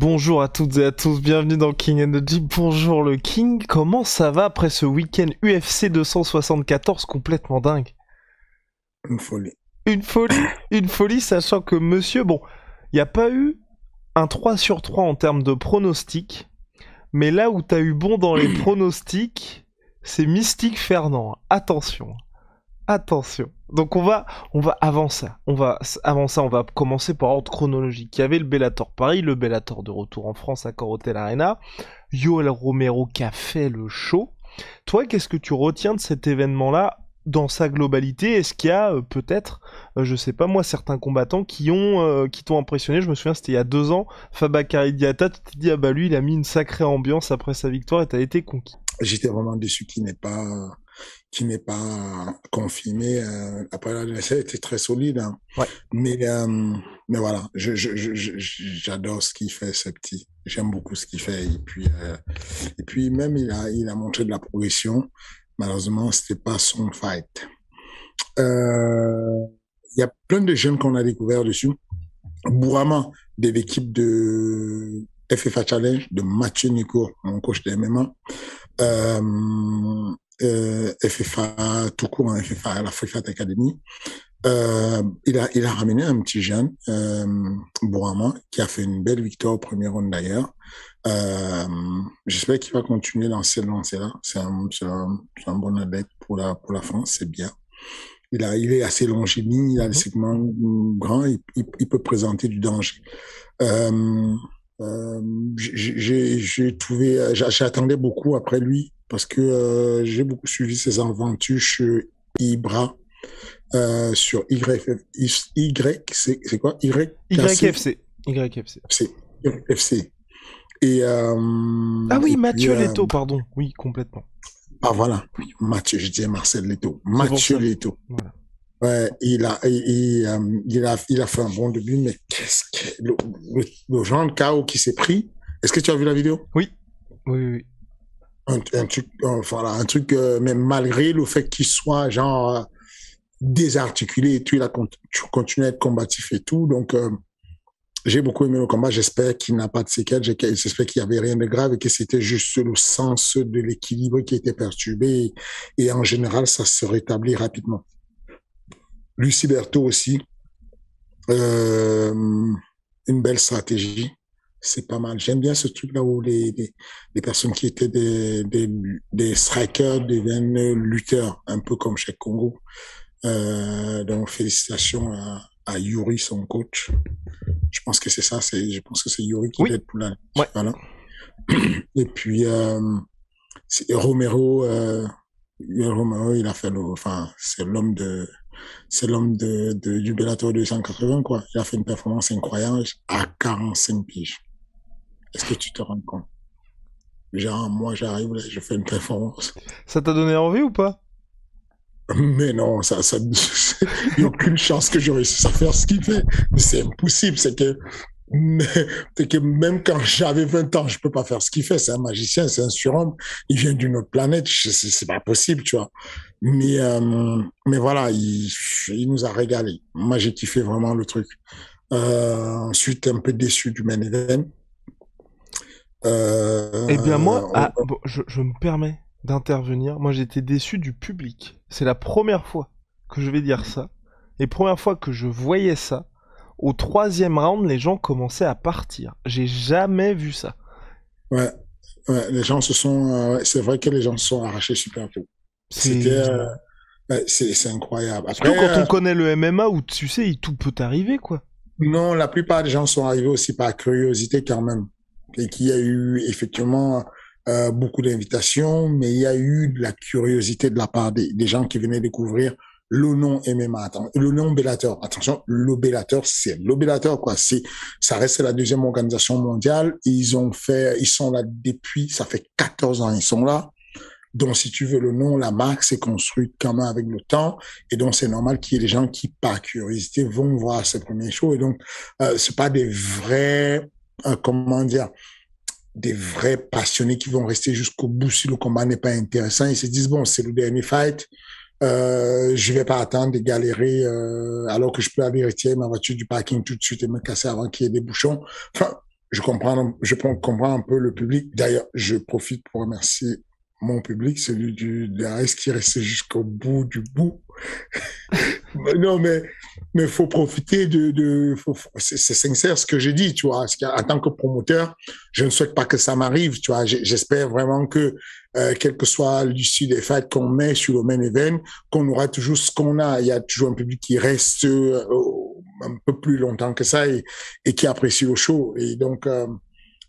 Bonjour à toutes et à tous, bienvenue dans King Energy. Bonjour le King, comment ça va après ce week-end UFC 274 complètement dingue? Une folie. Une folie, sachant que monsieur, bon, il n'y a pas eu un 3 sur 3 en termes de pronostics, mais là où t'as eu bon dans les pronostics, c'est Mystique Fernand. Attention. Attention. Donc avant ça, on va commencer par ordre chronologique. Il y avait le Bellator Paris, le Bellator de retour en France à Corotel Arena, Yoel Romero qui a fait le show. Toi, qu'est-ce que tu retiens de cet événement-là dans sa globalité? Est-ce qu'il y a peut-être, je sais pas moi, certains combattants qui t'ont impressionné? Je me souviens, c'était il y a 2 ans, Fabakary Diatta, tu t'es dit ah bah lui, il a mis une sacrée ambiance après sa victoire et t'as été conquis. J'étais vraiment déçu qu'il n'est pas confirmé. Après l'adversaire était très solide, hein. Ouais. Mais, euh, mais voilà, j'adore ce qu'il fait, ce petit. J'aime beaucoup ce qu'il fait. Et puis même, il a montré de la progression. Malheureusement, c'était pas son fight. Euh, Il y a plein de jeunes qu'on a découvert dessus. Bourama, de l'équipe de FFA Challenge, de Mathieu Nico, mon coach de MMA. FFA tout court, hein, FFA, la FFA Academy. Il a ramené un petit jeune, Bourama, qui a fait une belle victoire au premier round d'ailleurs. Euh, J'espère qu'il va continuer dans cette lancée-là. C'est un bon adepte pour la France, c'est bien. Il est assez longiligne, il a des Mhm. segments grands, il peut présenter du danger. Euh, j'attendais beaucoup après lui parce que j'ai beaucoup suivi ses aventures chez Ibra sur c'est quoi? YKC? YFC. YFC. C'est FC. Et, Ah oui, et puis, Mathieu Leto, pardon. Oui, complètement. voilà, oui, Mathieu, je disais Marcel Leto. C'est pour Mathieu ça. Leto. Voilà. Ouais, il a fait un bon début, mais qu'est-ce que le genre de chaos qui s'est pris. Est-ce que tu as vu la vidéo? Oui. Oui, oui, oui. Un truc, voilà, un truc, mais malgré le fait qu'il soit genre désarticulé et tout, tu continues à être combatif et tout. Donc, j'ai beaucoup aimé le combat. J'espère qu'il n'a pas de séquelles. J'espère qu'il n'y avait rien de grave et que c'était juste le sens de l'équilibre qui était perturbé. Et en général, ça se rétablit rapidement. Lucie Berthaud aussi, euh, une belle stratégie. C'est pas mal. J'aime bien ce truc-là où les personnes qui étaient des strikers deviennent lutteurs, un peu comme chez Congo. Donc, félicitations à Yuri, son coach. Je pense que c'est ça. Je pense que c'est Yuri qui Oui. l'aide pour la. Ouais. Voilà. Et puis, Romero, Romero, il a fait enfin, du Bellator 280, quoi. Il a fait une performance incroyable à 45 piges. Est-ce que tu te rends compte? Genre, moi, j'arrive là, je fais une performance. Ça t'a donné envie ou pas? Mais non, il n'y a aucune chance que je réussisse à faire ce qu'il fait. C'est impossible. C'est que même quand j'avais 20 ans, je peux pas faire ce qu'il fait. C'est un magicien, c'est un surhomme. Il vient d'une autre planète. C'est pas possible, tu vois. Mais voilà, il nous a régalé. Moi, j'ai kiffé vraiment le truc. Ensuite, un peu déçu du main event. Eh bien moi, On- bon, je me permets d'intervenir. Moi j'étais déçu du public. C'est la première fois que je vais dire ça. Et première fois que je voyais ça. Au troisième round, les gens commençaient à partir. J'ai jamais vu ça. ouais, ouais, ouais, c'est vrai que les gens se sont arrachés super tôt. C'était, C'est... ouais, c'est incroyable. Surtout Après, quand on connaît le MMA où tu sais, tout peut arriver quoi. non, la plupart des gens sont arrivés aussi par curiosité quand même. Et qu'il y a eu effectivement beaucoup d'invitations, mais il y a eu de la curiosité de la part des gens qui venaient découvrir le nom MMA. Le nom Bellator. Attention, le Bellator, c'est le Bellator, quoi. Ça reste la deuxième organisation mondiale. Ils sont là depuis, ça fait 14 ans, ils sont là. Donc, si tu veux, le nom, la marque s'est construite quand même avec le temps. Et donc, c'est normal qu'il y ait des gens qui, par curiosité, vont voir ces premiers shows. Et donc, c'est pas des vrais, comment dire, des vrais passionnés qui vont rester jusqu'au bout si le combat n'est pas intéressant. Ils se disent, bon, c'est le dernier fight. Je vais pas attendre de galérer alors que je peux aller retirer ma voiture du parking tout de suite et me casser avant qu'il y ait des bouchons. Enfin, comprends un peu le public. D'ailleurs, je profite pour remercier mon public, celui de AS qui est resté jusqu'au bout du bout. Non, mais faut profiter c'est sincère ce que j'ai dit, tu vois. Parce qu'en tant que promoteur, je ne souhaite pas que ça m'arrive, tu vois. J'espère vraiment que, quel que soit l'issue des fêtes qu'on met sur le main event, qu'on aura toujours ce qu'on a. Il y a toujours un public qui reste un peu plus longtemps que ça et qui apprécie le show. Et donc,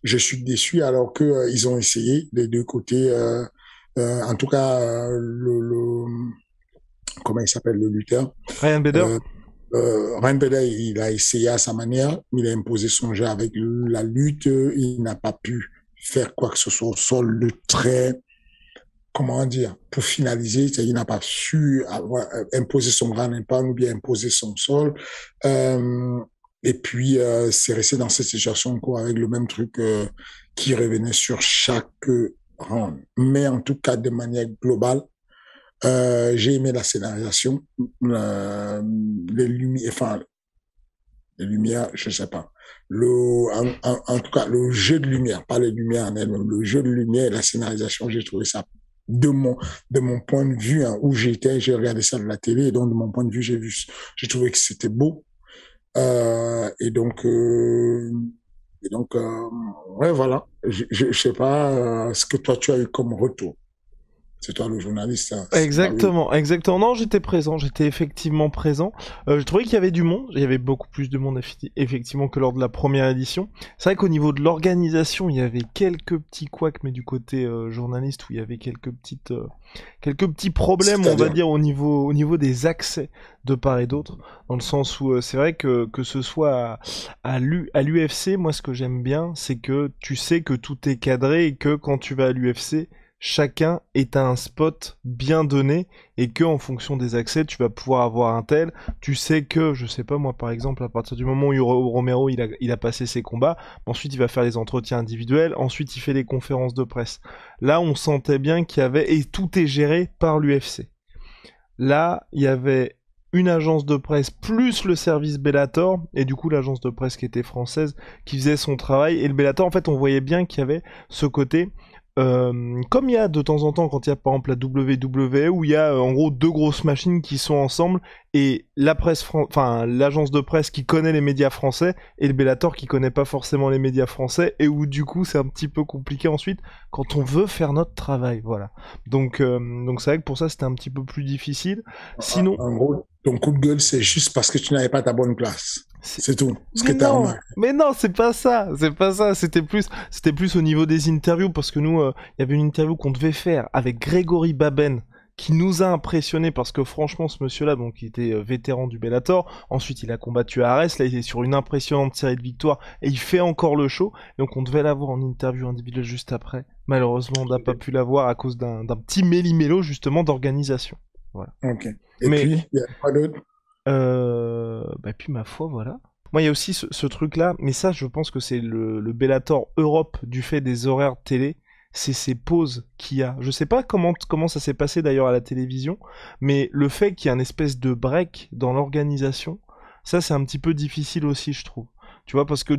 je suis déçu alors que ils ont essayé des deux côtés. En tout cas, comment il s'appelle le lutteur? Ryan Bader. Euh, Ryan Bader, il a essayé à sa manière, il a imposé son jeu avec la lutte, il n'a pas pu faire quoi que ce soit au sol de très, comment dire, pour finaliser, il n'a pas su imposer son grand impact ou bien imposer son sol. Et puis, c'est resté dans cette situation quoi, avec le même truc qui revenait sur chaque round. Mais en tout cas, de manière globale, j'ai aimé la scénarisation, les lumières, enfin, les lumières, je sais pas. En tout cas, le jeu de lumière, pas les lumières en elles-mêmes, le jeu de lumière et la scénarisation, j'ai trouvé ça de mon point de vue, hein, où j'étais, j'ai regardé ça de la télé, et donc de mon point de vue, j'ai trouvé que c'était beau. Et donc, ouais, voilà. Je sais pas ce que toi tu as eu comme retour. C'est toi le journaliste, hein. Pas lui. Exactement, exactement. Non, j'étais présent, j'étais effectivement présent. Je trouvais qu'il y avait du monde, il y avait beaucoup plus de monde effectivement que lors de la première édition. C'est vrai qu'au niveau de l'organisation, il y avait quelques petits couacs, mais du côté journaliste, où il y avait quelques petits problèmes, on va C'est-à-dire, dire, au niveau des accès de part et d'autre, dans le sens où c'est vrai que ce soit à l'UFC, moi ce que j'aime bien, c'est que tu sais que tout est cadré et que quand tu vas à l'UFC, chacun est à un spot bien donné et que en fonction des accès tu vas pouvoir avoir un tel, tu sais que, je sais pas moi par exemple, à partir du moment où Romero il a passé ses combats, ensuite il va faire les entretiens individuels, ensuite il fait les conférences de presse. Là on sentait bien qu'il y avait, et tout est géré par l'UFC. Là il y avait une agence de presse plus le service Bellator, et du coup l'agence de presse qui était française qui faisait son travail, et le Bellator en fait on voyait bien qu'il y avait ce côté comme il y a de temps en temps quand il y a par exemple la WWE où il y a en gros deux grosses machines qui sont ensemble et la presse enfin l'agence de presse qui connaît les médias français et le Bellator qui connaît pas forcément les médias français et où du coup c'est un petit peu compliqué ensuite quand on veut faire notre travail, voilà. Donc c'est vrai que pour ça c'était un petit peu plus difficile. Sinon en gros, ton coup de gueule, c'est juste parce que tu n'avais pas ta bonne place. c'est C'est tout. Ce que Mais tu as non, remarqué. mais non, c'est pas ça, c'est pas ça. C'était plus au niveau des interviews parce que nous, il y avait une interview qu'on devait faire avec Grégory Baben qui nous a impressionnés parce que franchement, ce monsieur-là, donc, il était vétéran du Bellator. Ensuite, il a combattu à Arès. Là, il est sur une impressionnante série de victoires et il fait encore le show. Donc, on devait l'avoir en interview individuelle juste après. Malheureusement, on n'a pas pu l'avoir à cause d'un petit méli-mélo justement d'organisation. Voilà. Ok. Et Mais puis, il y a pas d'autre? Bah puis ma foi, voilà. Moi, il y a aussi ce truc-là, mais ça, je pense que c'est le Bellator Europe du fait des horaires de télé. C'est ces pauses qu'il y a. Je sais pas comment ça s'est passé d'ailleurs à la télévision, mais le fait qu'il y ait un espèce de break dans l'organisation, ça, c'est un petit peu difficile aussi, je trouve. Tu vois, parce que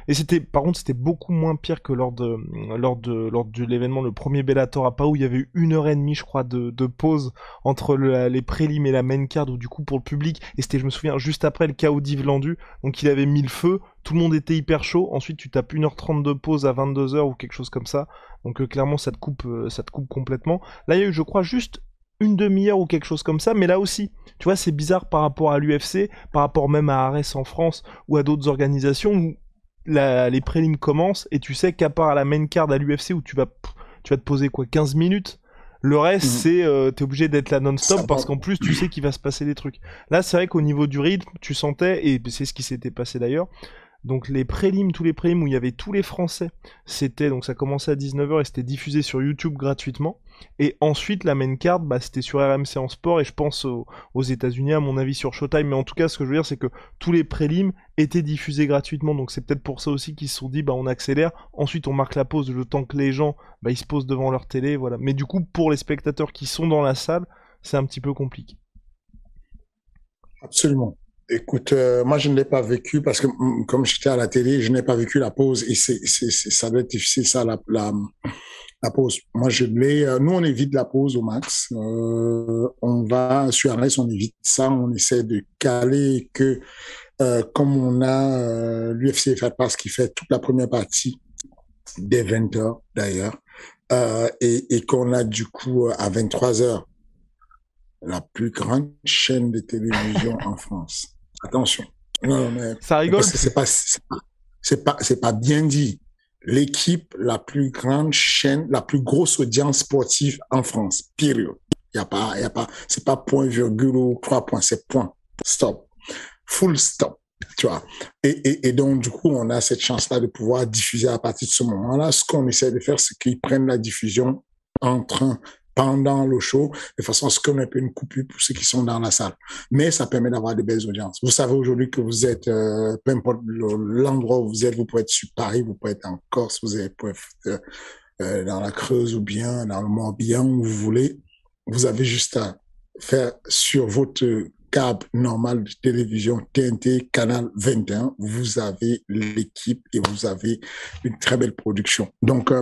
et par contre, c'était beaucoup moins pire que lors de l'événement, le premier Bellator à Pau, où il y avait eu 1 heure et demie, je crois, de pause entre les prélims et la main card, où du coup, pour le public, et c'était, je me souviens, juste après le KO d'Yves Landu, donc il avait mis le feu, tout le monde était hyper chaud, ensuite tu tapes 1 h 30 de pause à 22 h ou quelque chose comme ça, donc clairement, ça te coupe complètement. Là, il y a eu, je crois, juste une demi-heure ou quelque chose comme ça, mais là aussi, tu vois, c'est bizarre par rapport à l'UFC, par rapport même à Ares en France ou à d'autres organisations où les prélims commencent et tu sais qu'à part à la main card à l'UFC où tu vas te poser quoi, 15 minutes, le reste Mhm. c'est t'es obligé d'être là Ça non-stop va. parce qu'en plus tu sais qu'il va se passer des trucs. Là c'est vrai qu'au niveau du rythme, tu sentais, et c'est ce qui s'était passé d'ailleurs, donc tous les prélims où il y avait tous les Français, donc ça commençait à 19 h et c'était diffusé sur YouTube gratuitement. Et ensuite la main card, bah, c'était sur RMC en sport et je pense aux États-Unis à mon avis sur Showtime. Mais en tout cas, ce que je veux dire, c'est que tous les prélims étaient diffusés gratuitement. Donc c'est peut-être pour ça aussi qu'ils se sont dit, bah on accélère. Ensuite on marque la pause le temps que les gens, bah, ils se posent devant leur télé, voilà. Mais du coup, pour les spectateurs qui sont dans la salle, c'est un petit peu compliqué. Absolument. Écoute, moi je ne l'ai pas vécu parce que comme j'étais à la télé, je n'ai pas vécu la pause et ça doit être difficile ça la pause. Moi je l'ai, nous on évite la pause au max. On va sur RS, on évite ça, on essaie de caler que comme on a l'UFC Fight Pass qui fait toute la première partie dès 20 heures d'ailleurs et qu'on a du coup à 23 heures la plus grande chaîne de télévision en France. Attention. Non, mais Ça rigole plus. c'est pas bien dit. L'équipe, la plus grande chaîne, la plus grosse audience sportive en France. Période. Il y a pas, c'est pas point virgule ou 3 points, c'est point. Stop. Full stop. Tu vois. Et donc, du coup, on a cette chance-là de pouvoir diffuser à partir de ce moment-là. Ce qu'on essaie de faire, c'est qu'ils prennent la diffusion en train pendant le show, de façon à ce qu'on ait un peu une coupure pour ceux qui sont dans la salle. Mais ça permet d'avoir de belles audiences. Vous savez aujourd'hui que vous êtes, peu importe l'endroit où vous êtes, vous pouvez être sur Paris, vous pouvez être en Corse, vous pouvez être dans la Creuse ou bien dans le Morbihan, où vous voulez. Vous avez juste à faire sur votre câble normal de télévision TNT, canal 21, vous avez l'équipe et vous avez une très belle production. Donc,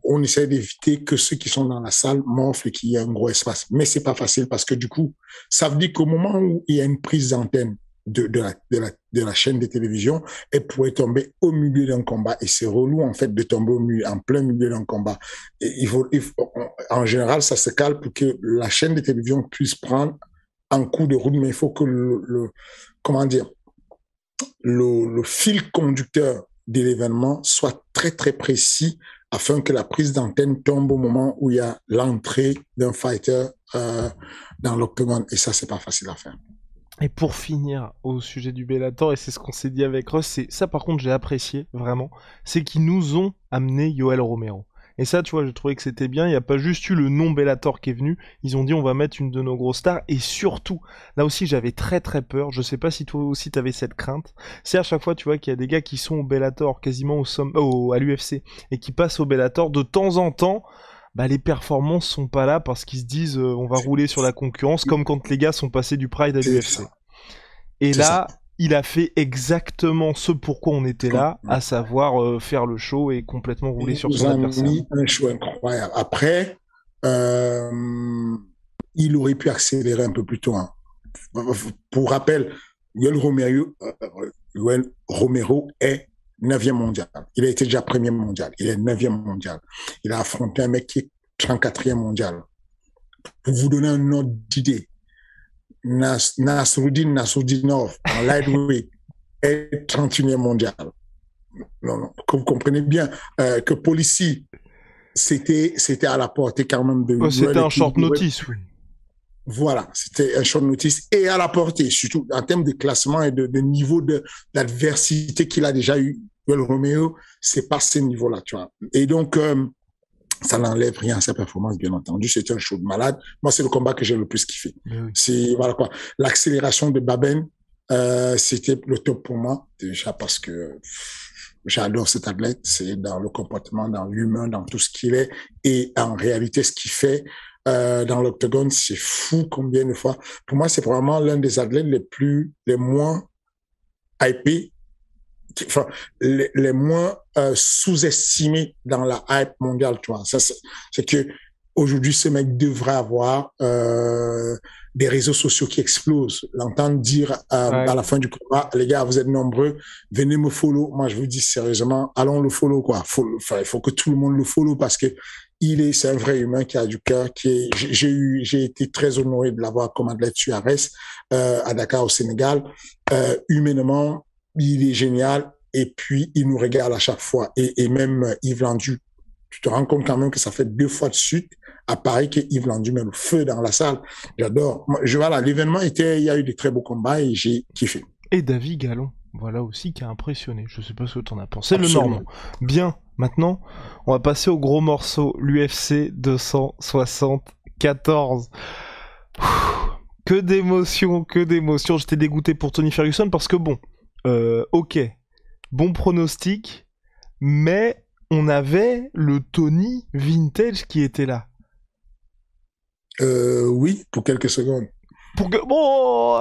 on essaie d'éviter que ceux qui sont dans la salle m'offrent et qu'il y ait un gros espace. Mais c'est pas facile parce que du coup, ça veut dire qu'au moment où il y a une prise d'antenne de la chaîne de télévision, elle pourrait tomber au milieu d'un combat. Et c'est relou, en fait, de tomber en plein milieu d'un combat. Et en général, ça se cale pour que la chaîne de télévision puisse prendre un coup de route, mais il faut que comment dire, le fil conducteur de l'événement soit très, très précis afin que la prise d'antenne tombe au moment où il y a l'entrée d'un fighter dans l'octogone. Et ça, c'est pas facile à faire. Et pour finir au sujet du Bellator, et c'est ce qu'on s'est dit avec Russ, c'est ça par contre j'ai apprécié vraiment, c'est qu'ils nous ont amené Yoel Romero. Et ça, tu vois, j'ai trouvé que c'était bien. Il n'y a pas juste eu le nom Bellator qui est venu. Ils ont dit on va mettre une de nos grosses stars. Et surtout, là aussi, j'avais très très peur. Je sais pas si toi aussi t'avais cette crainte. C'est à chaque fois, tu vois, qu'il y a des gars qui sont au Bellator, quasiment à l'UFC, et qui passent au Bellator. De temps en temps, bah, les performances sont pas là parce qu'ils se disent on va rouler sur la concurrence, comme quand les gars sont passés du Pride à l'UFC. Et là, il a fait exactement ce pourquoi on était là, à savoir faire le show et complètement rouler sur son adversaire. Mis un show incroyable. Après, il aurait pu accélérer un peu plus tôt. Hein. Pour rappel, Yoel Romero est 9e mondial. Il a été déjà 1er mondial. Il est 9e mondial. Il a affronté un mec qui est 34e mondial. Pour vous donner un ordre d'idée, Nassoudinov, en lightweight, est 31e mondial. Non, que vous comprenez bien que Policy, c'était à la portée quand même de... C'était un short notice, oui. Voilà, c'était un short notice et à la portée, surtout en termes de classement et de niveau d'adversité qu'il a déjà eu. Le Romeo, c'est pas ce niveau-là, tu vois. Et donc, ça n'enlève rien à sa performance, bien entendu. C'était un show de malade. Moi, c'est le combat que j'ai le plus kiffé. Oui. C'est, voilà quoi. L'accélération de Baben, c'était le top pour moi, déjà parce que j'adore cet athlète. C'est dans le comportement, dans l'humain, dans tout ce qu'il est. Et en réalité, ce qu'il fait, dans l'octogone, c'est fou combien de fois. Pour moi, c'est probablement l'un des athlètes les moins hypés, enfin, les moins sous-estimés dans la hype mondiale, tu vois. Ça, c'est que aujourd'hui, ce mec devrait avoir des réseaux sociaux qui explosent. L'entendre dire à la fin du combat, les gars, vous êtes nombreux, venez me follow. Moi, je vous dis sérieusement, allons le follow, quoi. Il faut que tout le monde le follow parce que c'est un vrai humain qui a du cœur, j'ai été très honoré de l'avoir comme athlète sur Arès, à Dakar au Sénégal. Humainement, il est génial et puis il nous régale à chaque fois. Et même Yves Landu, tu te rends compte quand même que ça fait 2 fois de suite à Paris que Yves Landu met le feu dans la salle. J'adore. Voilà, l'événement il y a eu de très beaux combats et j'ai kiffé. Et David Gallon, voilà aussi qui a impressionné. Je sais pas ce que t'en as pensé. Absolument. Le Normand. Bien. Maintenant, on va passer au gros morceau, l'UFC 274. Que d'émotions. J'étais dégoûté pour Tony Ferguson parce que bon, ok, bon pronostic, mais on avait le Tony vintage qui était là. Oui, pour quelques secondes. Pour que bon,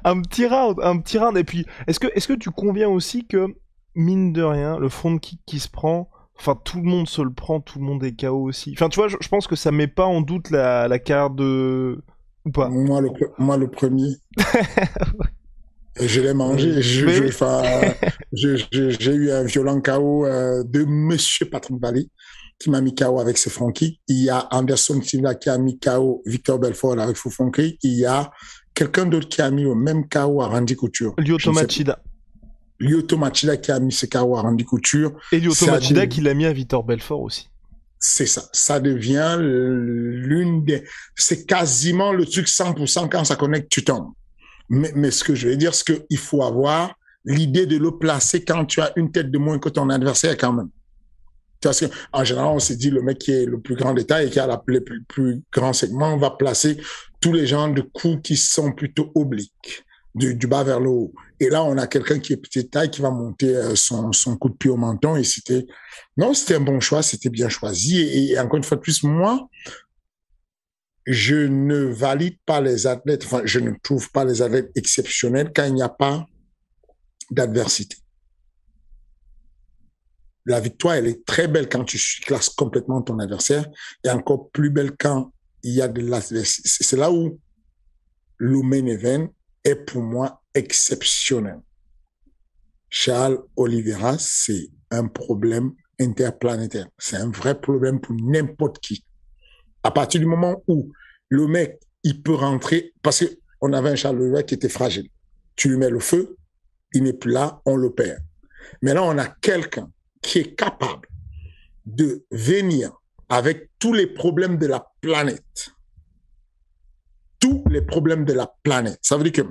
un petit round. Et puis, est-ce que tu conviens aussi que mine de rien, le front kick qui se prend, enfin tout le monde se le prend, tout le monde est KO aussi. Enfin, tu vois, je pense que ça met pas en doute la carrière de ou pas. Moi, le premier. Et je l'ai mangé. Mais oui. J'ai eu un violent KO de Monsieur Patrick Vallée qui m'a mis KO avec ses front kicks. Il y a Anderson Silva qui a mis KO Victor Belfort avec son front kick. Il y a quelqu'un d'autre qui a mis le même KO à Randy Couture. Lyoto Machida. Lyoto Machida qui a mis ce KO à Randy Couture. Et Lyoto Machida qui l'a mis à Victor Belfort aussi. C'est ça. Ça devient l'une des... C'est quasiment le truc 100% quand ça connecte, tu tombes. Mais ce que je veux dire, c'est qu'il faut avoir l'idée de le placer quand tu as une tête de moins que ton adversaire quand même. Parce qu'en général, on se dit le mec qui est le plus grand détail et qui a le plus grand segment, on va placer tous les genres de coups qui sont plutôt obliques, du bas vers le haut. Et là, on a quelqu'un qui est petite taille qui va monter son coup de pied au menton. Et c'était un bon choix, c'était bien choisi. Et encore une fois de plus, moi, je ne valide pas les athlètes, enfin, je ne trouve pas les athlètes exceptionnels quand il n'y a pas d'adversité. La victoire, elle est très belle quand tu classes complètement ton adversaire et encore plus belle quand il y a de l'adversité. C'est là où le main event est pour moi exceptionnel. Charles Oliveira, c'est un problème interplanétaire. C'est un vrai problème pour n'importe qui. À partir du moment où le mec, il peut rentrer, parce qu'on avait un Charles Oliveira qui était fragile. Tu lui mets le feu, il n'est plus là, on le perd. Mais là, on a quelqu'un qui est capable de venir avec tous les problèmes de la planète. Tous les problèmes de la planète. Ça veut dire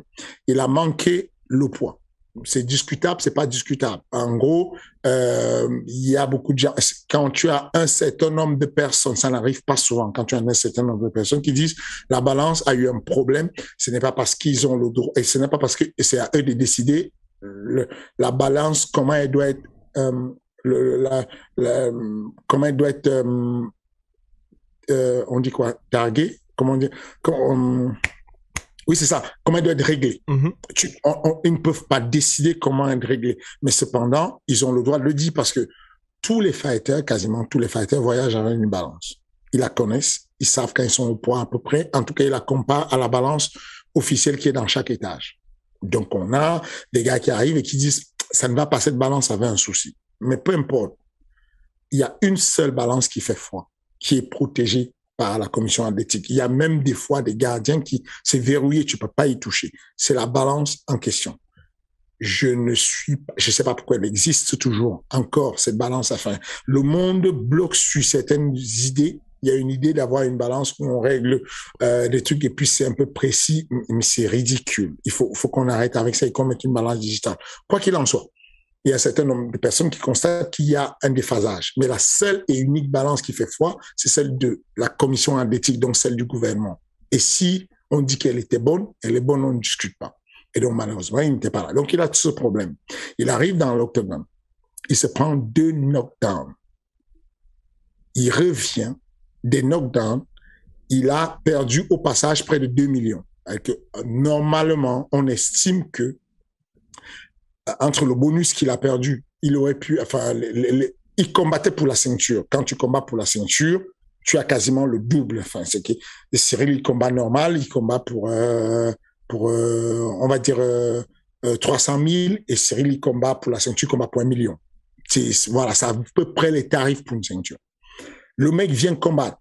qu'il a manqué le poids. C'est discutable, c'est pas discutable. En gros, il y a beaucoup de gens, quand tu as un certain nombre de personnes, ça n'arrive pas souvent, quand tu as un certain nombre de personnes qui disent la balance a eu un problème, ce n'est pas parce qu'ils ont le droit, et ce n'est pas parce que c'est à eux de décider la balance, comment elle doit être, comment elle doit être, on dit quoi, targuée, comment on dit, oui, c'est ça. Comment elle doit être réglée. Ils ne peuvent pas décider comment être réglée. Mais cependant, ils ont le droit de le dire parce que tous les fighters, quasiment tous les fighters, voyagent avec une balance. Ils la connaissent. Ils savent quand ils sont au poids à peu près. En tout cas, ils la comparent à la balance officielle qui est dans chaque étage. Donc, on a des gars qui arrivent et qui disent, ça ne va pas, cette balance avait un souci. Mais peu importe. Il y a une seule balance qui fait froid, qui est protégée par la commission athlétique. Il y a même des fois des gardiens qui c'est verrouillé, tu peux pas y toucher. C'est la balance en question. Je sais pas pourquoi elle existe toujours encore, cette balance à faire. Le monde bloque sur certaines idées. Il y a une idée d'avoir une balance où on règle des trucs et puis c'est un peu précis, mais c'est ridicule. Il faut qu'on arrête avec ça et qu'on mette une balance digitale. Quoi qu'il en soit, il y a un certain nombre de personnes qui constatent qu'il y a un déphasage. Mais la seule et unique balance qui fait foi, c'est celle de la commission athlétique, donc celle du gouvernement. Et si on dit qu'elle était bonne, elle est bonne, on ne discute pas. Et donc, malheureusement, il n'était pas là. Donc, il a tout ce problème. Il arrive dans l'octogone. Il se prend 2 knockdowns. Il revient des knockdowns. Il a perdu au passage près de 2 millions. Normalement, on estime que entre le bonus qu'il a perdu, il aurait pu, enfin, il combattait pour la ceinture. Quand tu combats pour la ceinture, tu as quasiment le double. Enfin, c'est que Cyril, il combat normal, il combat pour on va dire, 300 000 et Cyril, il combat pour la ceinture, il combat pour 1 million. Voilà, c'est à peu près les tarifs pour une ceinture. Le mec vient combattre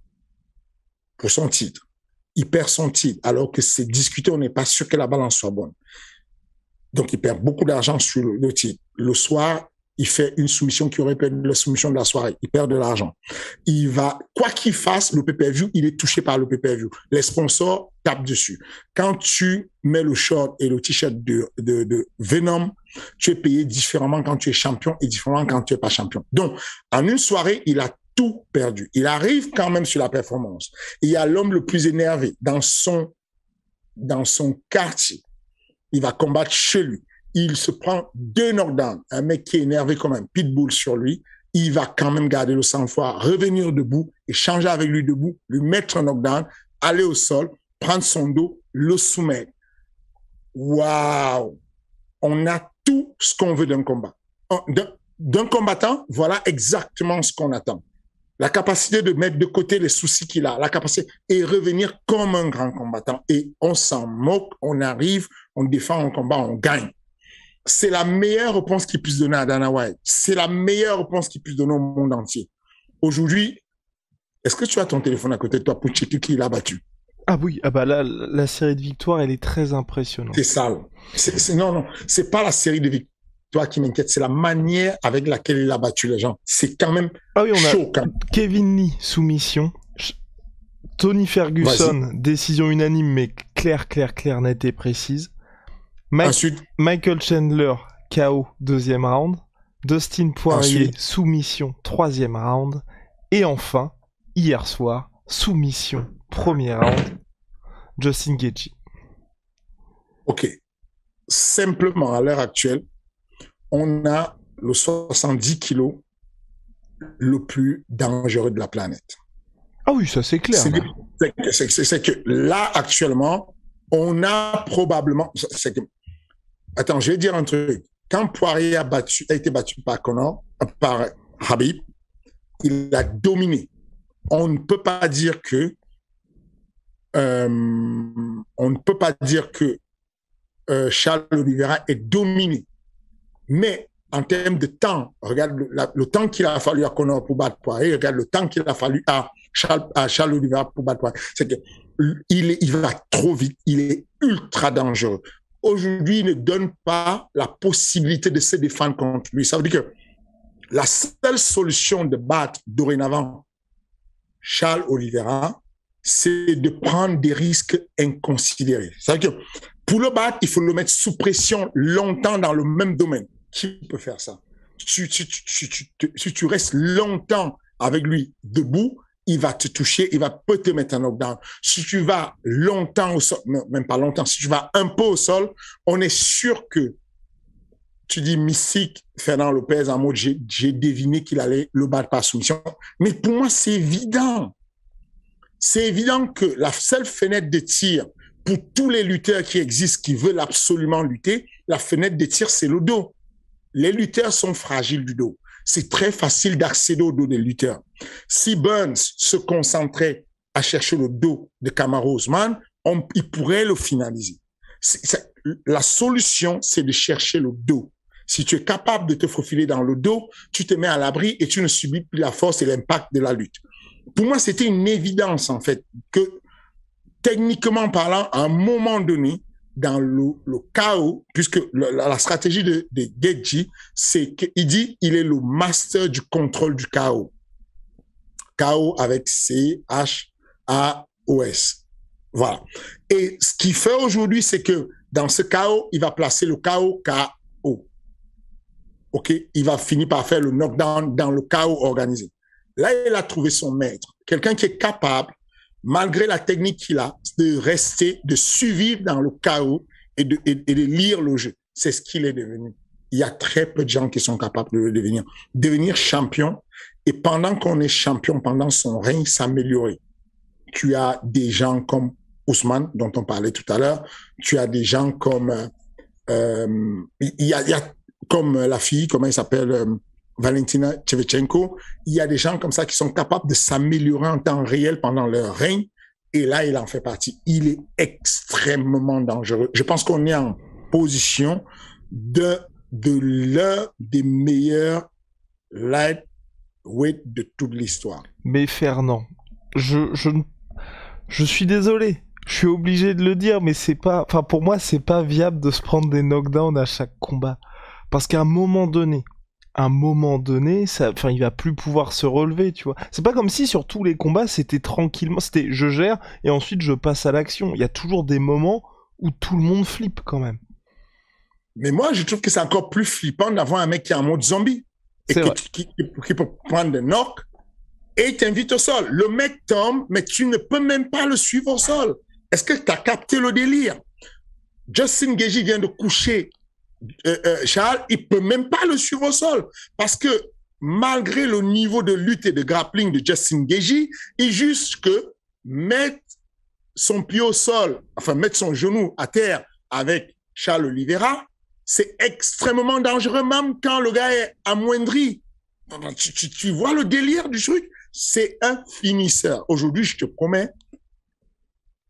pour son titre. Il perd son titre alors que c'est discuté, on n'est pas sûr que la balance soit bonne. Donc, il perd beaucoup d'argent sur le titre. Le soir, il fait une soumission qui aurait pu être la soumission de la soirée. Il perd de l'argent. Il va, quoi qu'il fasse, le pay-per-view, il est touché par le pay-per-view. Les sponsors tapent dessus. Quand tu mets le short et le t-shirt de Venom, tu es payé différemment quand tu es champion et différemment quand tu es pas champion. Donc, en une soirée, il a tout perdu. Il arrive quand même sur la performance. Il y a l'homme le plus énervé dans son quartier. Il va combattre chez lui. Il se prend 2 knockdowns. Un mec qui est énervé comme un pitbull sur lui, il va quand même garder le sang-froid, revenir debout, échanger avec lui debout, lui mettre un knockdown, aller au sol, prendre son dos, le soumettre. Waouh! On a tout ce qu'on veut d'un combat. D'un combattant, voilà exactement ce qu'on attend. La capacité de mettre de côté les soucis qu'il a, la capacité et revenir comme un grand combattant. Et on s'en moque, on arrive, on défend un combat, on gagne. C'est la meilleure réponse qu'il puisse donner à Dana White. C'est la meilleure réponse qu'il puisse donner au monde entier. Aujourd'hui, est-ce que tu as ton téléphone à côté de toi pour checker qui l'a battu? Ah oui, ah bah là, la série de victoires, elle est très impressionnante. C'est sale. Non, c'est pas la série de victoires qui m'inquiète, c'est la manière avec laquelle il a battu les gens. C'est quand même chaud. Quand même. Kevin Lee, soumission. Tony Ferguson, décision unanime, mais claire, nette et précise. Ensuite, Michael Chandler, KO, deuxième round. Dustin Poirier, soumission, troisième round. Et enfin, hier soir, soumission, premier round, Justin Gaethje. Ok. Simplement, à l'heure actuelle, on a le 70 kilos le plus dangereux de la planète. Ah oui, ça c'est clair. C'est que là, actuellement, on a probablement... Attends, je vais dire un truc. Quand Poirier a été battu par Khabib, il a dominé. On ne peut pas dire que Charles Oliveira est dominé. Mais en termes de temps, regarde le temps qu'il a fallu à Conor pour battre Poirier, regarde le temps qu'il a fallu à Charles Oliveira pour battre Poirier. C'est qu'il va trop vite, il est ultra dangereux. Aujourd'hui, il ne donne pas la possibilité de se défendre contre lui. Ça veut dire que la seule solution de battre dorénavant Charles Oliveira, c'est de prendre des risques inconsidérés. Ça veut dire que pour le battre, il faut le mettre sous pression longtemps dans le même domaine. Qui peut faire ça? Si tu restes longtemps avec lui debout, il va te toucher, il va peut te mettre un knockdown. Si tu vas longtemps au sol, même pas longtemps, si tu vas un peu au sol, on est sûr que tu dis mystique, Fernand Lopez, en mode j'ai deviné qu'il allait le battre par soumission. Mais pour moi, c'est évident. C'est évident que la seule fenêtre de tir pour tous les lutteurs qui existent, qui veulent absolument lutter, la fenêtre de tir, c'est le dos. Les lutteurs sont fragiles du dos. C'est très facile d'accéder au dos des lutteurs. Si Burns se concentrait à chercher le dos de Kamaru Usman, il pourrait le finaliser. La solution, c'est de chercher le dos. Si tu es capable de te faufiler dans le dos, tu te mets à l'abri et tu ne subis plus la force et l'impact de la lutte. Pour moi, c'était une évidence, en fait, que techniquement parlant, à un moment donné, dans le chaos, puisque la stratégie de Gaethje, c'est qu'il dit il est le master du contrôle du chaos. Chaos avec C-H-A-O-S. Voilà. Et ce qu'il fait aujourd'hui, c'est que dans ce chaos, il va placer le chaos K.O. OK? Il va finir par faire le knockdown dans le chaos organisé. Là, il a trouvé son maître. Quelqu'un qui est capable, malgré la technique qu'il a, de rester, de survivre dans le chaos et de lire le jeu. C'est ce qu'il est devenu. Il y a très peu de gens qui sont capables de le devenir. Devenir champion, et pendant qu'on est champion, pendant son règne, s'améliorer. Tu as des gens comme Ousmane, dont on parlait tout à l'heure. Tu as des gens comme... il y a comme la fille, comment elle s'appelle Valentina Shevchenko. Il y a des gens comme ça qui sont capables de s'améliorer en temps réel pendant leur règne. Et là, il en fait partie. Il est extrêmement dangereux. Je pense qu'on est en position de l'un des meilleurs lightweight de toute l'histoire. Mais Fernand, je suis désolé. Je suis obligé de le dire, mais c'est pas... Enfin, pour moi, c'est pas viable de se prendre des knockdowns à chaque combat. Parce qu'à un moment donné, il va plus pouvoir se relever, tu vois. C'est pas comme si sur tous les combats, c'était tranquillement, c'était je gère et ensuite je passe à l'action. Il y a toujours des moments où tout le monde flippe quand même. Mais moi, je trouve que c'est encore plus flippant d'avoir un mec qui est en mode zombie et qui peut prendre des knocks et il t'invite au sol. Le mec tombe, mais tu ne peux même pas le suivre au sol. Est-ce que tu as capté le délire? Justin Gaethje vient de coucher Charles, il peut même pas le suivre au sol parce que malgré le niveau de lutte et de grappling de Justin Gaethje, il juste que mettre son pied au sol, enfin mettre son genou à terre avec Charles Oliveira, c'est extrêmement dangereux, même quand le gars est amoindri. Tu vois le délire du truc? C'est un finisseur. Aujourd'hui, je te promets,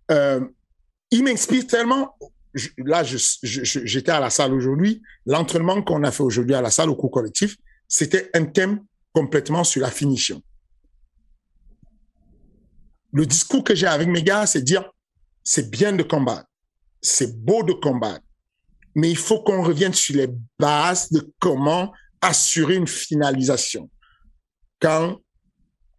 il m'inspire tellement. J'étais à la salle aujourd'hui. L'entraînement qu'on a fait aujourd'hui à la salle au cours collectif, c'était un thème complètement sur la finition. Le discours que j'ai avec mes gars, c'est dire, c'est bien de combattre, c'est beau de combattre, mais il faut qu'on revienne sur les bases de comment assurer une finalisation. Quand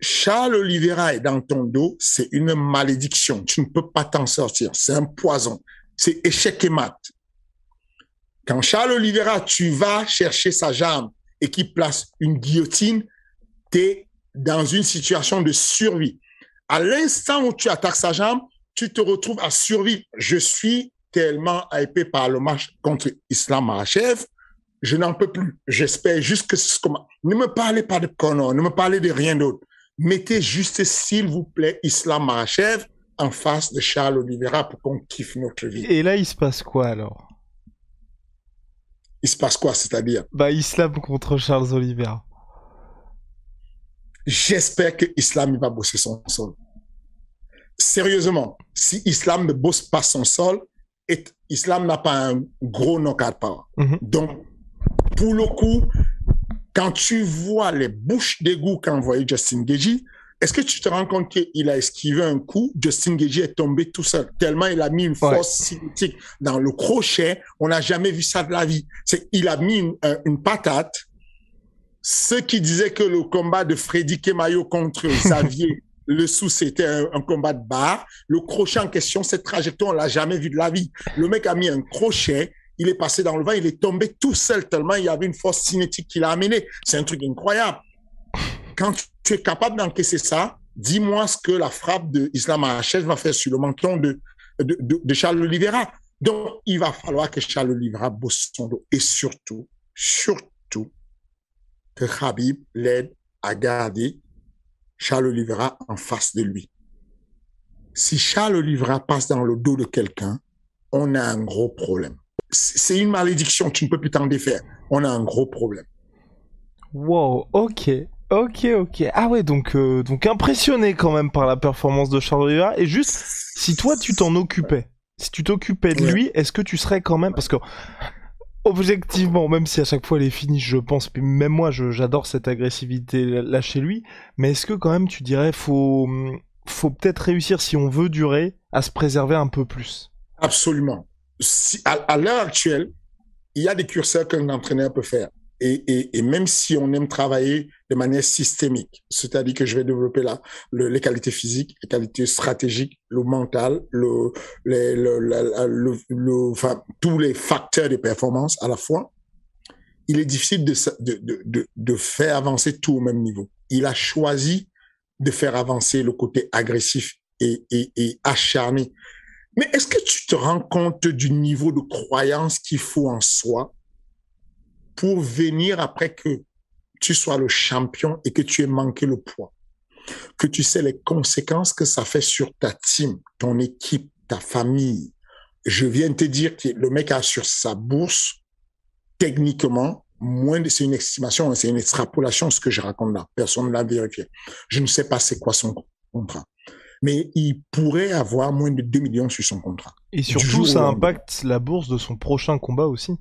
Charles Oliveira est dans ton dos, c'est une malédiction. Tu ne peux pas t'en sortir. C'est un poison. C'est échec et mat. Quand Charles Oliveira, tu vas chercher sa jambe et qu'il place une guillotine, tu es dans une situation de survie. À l'instant où tu attaques sa jambe, tu te retrouves à survivre. Je suis tellement hypé par le match contre Islam Makhachev, je n'en peux plus. J'espère juste que c'est comme... Ne me parlez pas de Conor, ne me parlez de rien d'autre. Mettez juste, s'il vous plaît, Islam Makhachev en face de Charles Oliveira pour qu'on kiffe notre vie. Et là, il se passe quoi alors? Il se passe quoi, c'est-à-dire? Bah, Islam contre Charles Oliveira. J'espère que Islam il va bosser son sol. Sérieusement, si Islam ne bosse pas son sol, Islam n'a pas un gros knockout power. Donc, pour le coup, quand tu vois les bouches d'égout qu'a envoyé Justin Gaethje, est-ce que tu te rends compte qu'il a esquivé un coup? Justin Gaethje est tombé tout seul, tellement il a mis une force cinétique dans le crochet. On n'a jamais vu ça de la vie. Il a mis une patate. Ceux qui disaient que le combat de Freddy Kemayo contre Xavier Le Sous, c'était un combat de barre. Le crochet en question, cette trajectoire, on l'a jamais vu de la vie. Le mec a mis un crochet, il est passé dans le vent, il est tombé tout seul tellement il y avait une force cinétique qui l'a amené. C'est un truc incroyable. Quand tu es capable d'encaisser ça, dis-moi ce que la frappe de Islam Makhachev va faire sur le menton de Charles Oliveira. Donc, il va falloir que Charles Oliveira bosse son dos. Et surtout, que Khabib l'aide à garder Charles Oliveira en face de lui. Si Charles Oliveira passe dans le dos de quelqu'un, on a un gros problème. C'est une malédiction, tu ne peux plus t'en défaire. On a un gros problème. Wow, ok. Ah ouais, donc impressionné quand même par la performance de Charles Oliveira. Et juste, si toi tu t'en occupais, si tu t'occupais de lui, est-ce que tu serais quand même... Parce que, objectivement, même si à chaque fois elle est finie, je pense, même moi j'adore cette agressivité là chez lui, mais est-ce que quand même tu dirais faut peut-être réussir, si on veut durer, à se préserver un peu plus? Absolument. À l'heure actuelle, il y a des curseurs qu'un entraîneur peut faire. Et même si on aime travailler de manière systémique, c'est-à-dire que je vais développer les qualités physiques, les qualités stratégiques, le mental, enfin, tous les facteurs de performance à la fois, il est difficile de faire avancer tout au même niveau. Il a choisi de faire avancer le côté agressif et acharné. Mais est-ce que tu te rends compte du niveau de croyance qu'il faut en soi pour venir après que tu sois le champion et que tu aies manqué le poids, que tu sais les conséquences que ça fait sur ta team, ton équipe, ta famille. Je viens de te dire que le mec a sur sa bourse, techniquement, c'est une estimation, c'est une extrapolation, ce que je raconte là. Personne ne l'a vérifié. Je ne sais pas c'est quoi son contrat. Mais il pourrait avoir moins de 2 millions sur son contrat. Et surtout, ça impacte la bourse de son prochain combat aussi.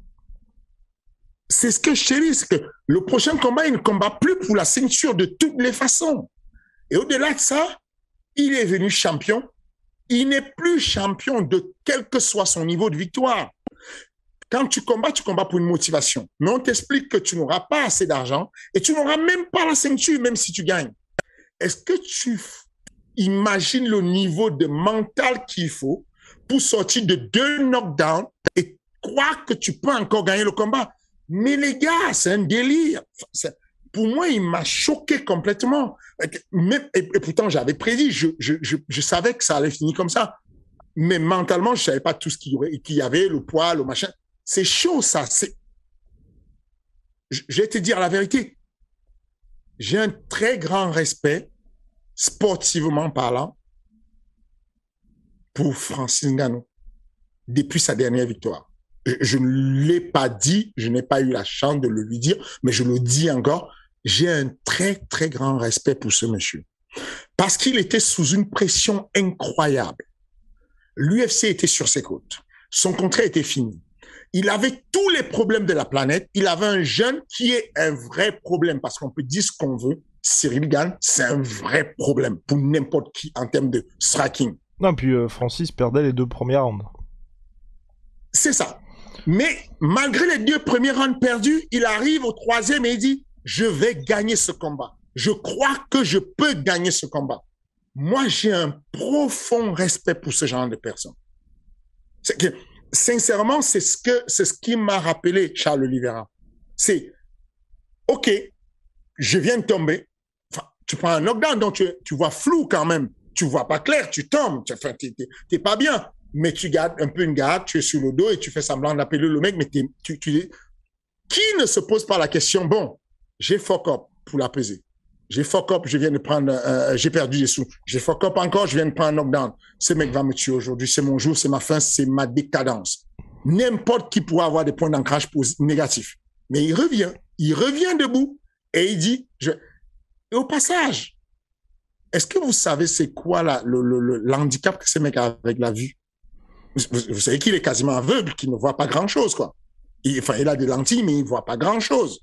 C'est ce que je te dis, c'est que le prochain combat, il ne combat plus pour la ceinture de toutes les façons. Et au-delà de ça, il est venu champion. Il n'est plus champion de quel que soit son niveau de victoire. Quand tu combats pour une motivation. Mais on t'explique que tu n'auras pas assez d'argent et tu n'auras même pas la ceinture, même si tu gagnes. Est-ce que tu imagines le niveau de mental qu'il faut pour sortir de 2 knockdowns et croire que tu peux encore gagner le combat? Mais les gars, c'est un délire. Pour moi, il m'a choqué complètement. Et pourtant, j'avais prédit, je savais que ça allait finir comme ça. Mais mentalement, je ne savais pas tout ce qu'il y avait, le poids, le machin. C'est chaud, ça. Je vais te dire la vérité. J'ai un très grand respect, sportivement parlant, pour Francis Ngannou depuis sa dernière victoire. Je ne l'ai pas dit, je n'ai pas eu la chance de le lui dire, mais je le dis encore, j'ai un très, très grand respect pour ce monsieur. Parce qu'il était sous une pression incroyable. L'UFC était sur ses côtes. Son contrat était fini. Il avait tous les problèmes de la planète. Il avait un jeune qui est un vrai problème, parce qu'on peut dire ce qu'on veut. Cyril Gane, c'est un vrai problème pour n'importe qui en termes de striking. Non, puis Francis perdait les 2 premiers rounds. C'est ça. Mais malgré les 2 premiers rounds perdus, il arrive au 3e et il dit « Je vais gagner ce combat. Je crois que je peux gagner ce combat. » Moi, j'ai un profond respect pour ce genre de personnes. C'est que, sincèrement, c'est ce qui m'a rappelé Charles Oliveira. C'est « Ok, je viens de tomber. » Enfin, tu prends un knockdown, donc tu vois flou quand même. Tu vois pas clair, tu tombes. Enfin, t'es pas bien. Mais tu gardes un peu une garde, tu es sur le dos et tu fais semblant d'appeler le mec, mais qui ne se pose pas la question, bon, j'ai fuck up pour la peser. J'ai fuck up, je viens de prendre, j'ai perdu des sous. J'ai fuck up encore, je viens de prendre un knockdown. Ce mec va me tuer aujourd'hui, c'est mon jour, c'est ma fin, c'est ma décadence. N'importe qui pourrait avoir des points d'ancrage négatifs. Mais il revient debout et il dit, et au passage, est-ce que vous savez c'est quoi l'handicap que ce mec a avec la vue? Vous savez qu'il est quasiment aveugle, qu'il ne voit pas grand-chose, quoi. Il a des lentilles, mais il ne voit pas grand-chose.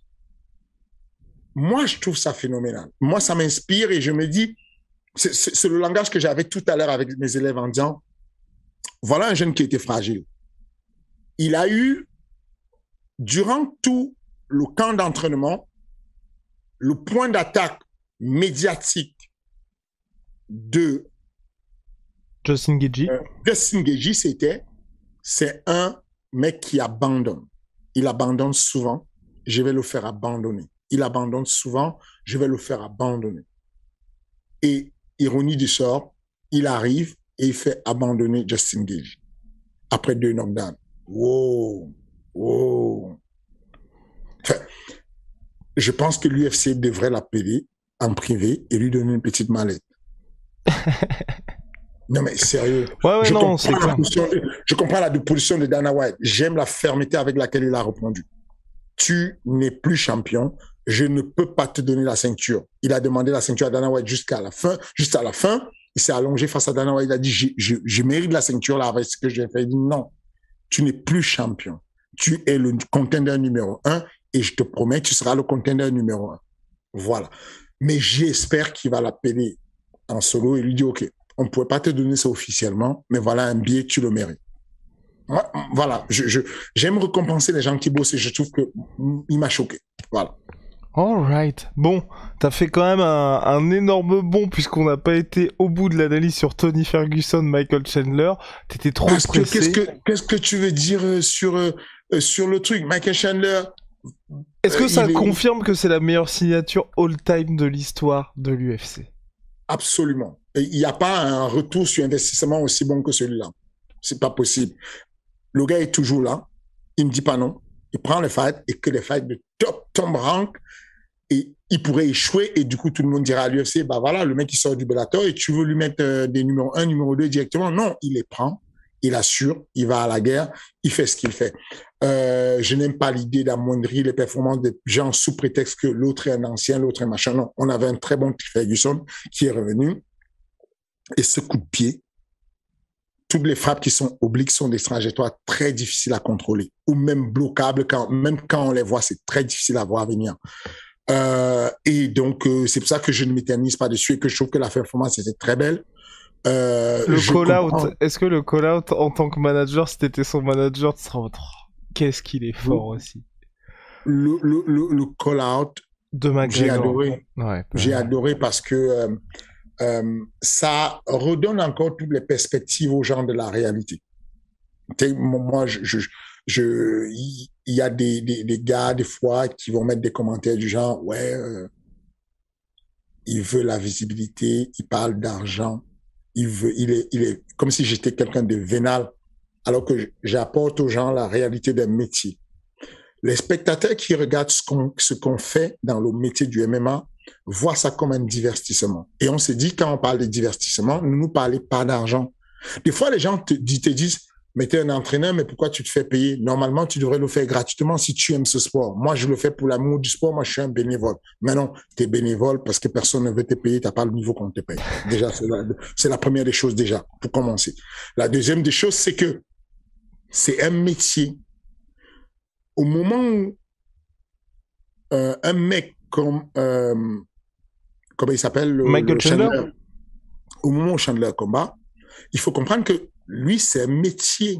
Moi, je trouve ça phénoménal. Moi, ça m'inspire et je me dis, c'est le langage que j'avais tout à l'heure avec mes élèves en disant, voilà un jeune qui était fragile. Il a eu, durant tout le camp d'entraînement, le point d'attaque médiatique de Justin Gaethje. Justin Gaethje, c'est un mec qui abandonne. Il abandonne souvent. Je vais le faire abandonner. Il abandonne souvent. Je vais le faire abandonner. Et ironie du sort, il arrive et il fait abandonner Justin Gaethje après 2 knockdowns. Wow, wow. Enfin, je pense que l'UFC devrait l'appeler en privé et lui donner une petite mallette. Non, mais sérieux. Ouais, non, c'est clair. Je comprends la position de Dana White. J'aime la fermeté avec laquelle il a répondu. Tu n'es plus champion. Je ne peux pas te donner la ceinture. Il a demandé la ceinture à Dana White jusqu'à la fin. Juste à la fin, il s'est allongé face à Dana White. Il a dit, je mérite la ceinture là avec ce que j'ai fait. Il dit, non, tu n'es plus champion. Tu es le contender numéro 1 et je te promets, tu seras le contender numéro 1. Voilà. Mais j'espère qu'il va l'appeler en solo et lui dire, OK, on ne pouvait pas te donner ça officiellement, mais voilà un billet, tu le mérites. Voilà, j'aime récompenser les gens qui bossent et je trouve qu'il m'a choqué. Voilà. Alright. Bon, t'as fait quand même un énorme bond puisqu'on n'a pas été au bout de l'analyse sur Tony Ferguson, Michael Chandler. T'étais trop pressé. Qu'est-ce que tu veux dire sur le truc, Michael Chandler? Est-ce que ça confirme que c'est la meilleure signature all-time de l'histoire de l'UFC? Absolument. Il n'y a pas un retour sur investissement aussi bon que celui-là. C'est pas possible. Le gars est toujours là. Il ne dit pas non. Il prend les fights et que les fights de top rank et il pourrait échouer et du coup tout le monde dira à l'UFC, bah voilà, le mec il sort du Bellator et tu veux lui mettre des numéro 1, numéro 2 directement. Non, il les prend, il assure, il va à la guerre, il fait ce qu'il fait. Je n'aime pas l'idée d'amoindrir les performances des gens sous prétexte que l'autre est un ancien, l'autre est machin. Non, on avait un très bon Ferguson qui est revenu et ce coup de pied, toutes les frappes qui sont obliques sont des trajectoires très difficiles à contrôler ou même bloquables. Même quand on les voit, c'est très difficile à voir venir. Et donc, c'est pour ça que je ne m'éternise pas dessus et que je trouve que la performance était très belle. Le call-out, est-ce que le call-out en tant que manager, si t'étais son manager, tu serais qu'est-ce qu'il est fort aussi. Le call-out, de McGregor. J'ai adoré. Ouais, j'ai adoré parce que ça redonne encore toutes les perspectives aux gens de la réalité. Moi, il y a des gars, des fois, qui vont mettre des commentaires du genre, ouais, il veut la visibilité, il parle d'argent, il est comme si j'étais quelqu'un de vénal, alors que j'apporte aux gens la réalité d'un métier. Les spectateurs qui regardent ce qu'on fait dans le métier du MMA voient ça comme un divertissement. Et on s'est dit, quand on parle de divertissement, ne nous parlez pas d'argent. Des fois, les gens te disent, mais tu es un entraîneur, mais pourquoi tu te fais payer? Normalement, tu devrais le faire gratuitement si tu aimes ce sport. Moi, je le fais pour l'amour du sport. Moi, je suis un bénévole. Mais non, tu es bénévole parce que personne ne veut te payer. Tu n'as pas le niveau qu'on te paye. Déjà, c'est la première des choses, déjà, pour commencer. La deuxième des choses, c'est que c'est un métier. Au moment où un mec comme, comment il s'appelle, Michael Chandler, au moment où Chandler combat, il faut comprendre que lui, c'est un métier.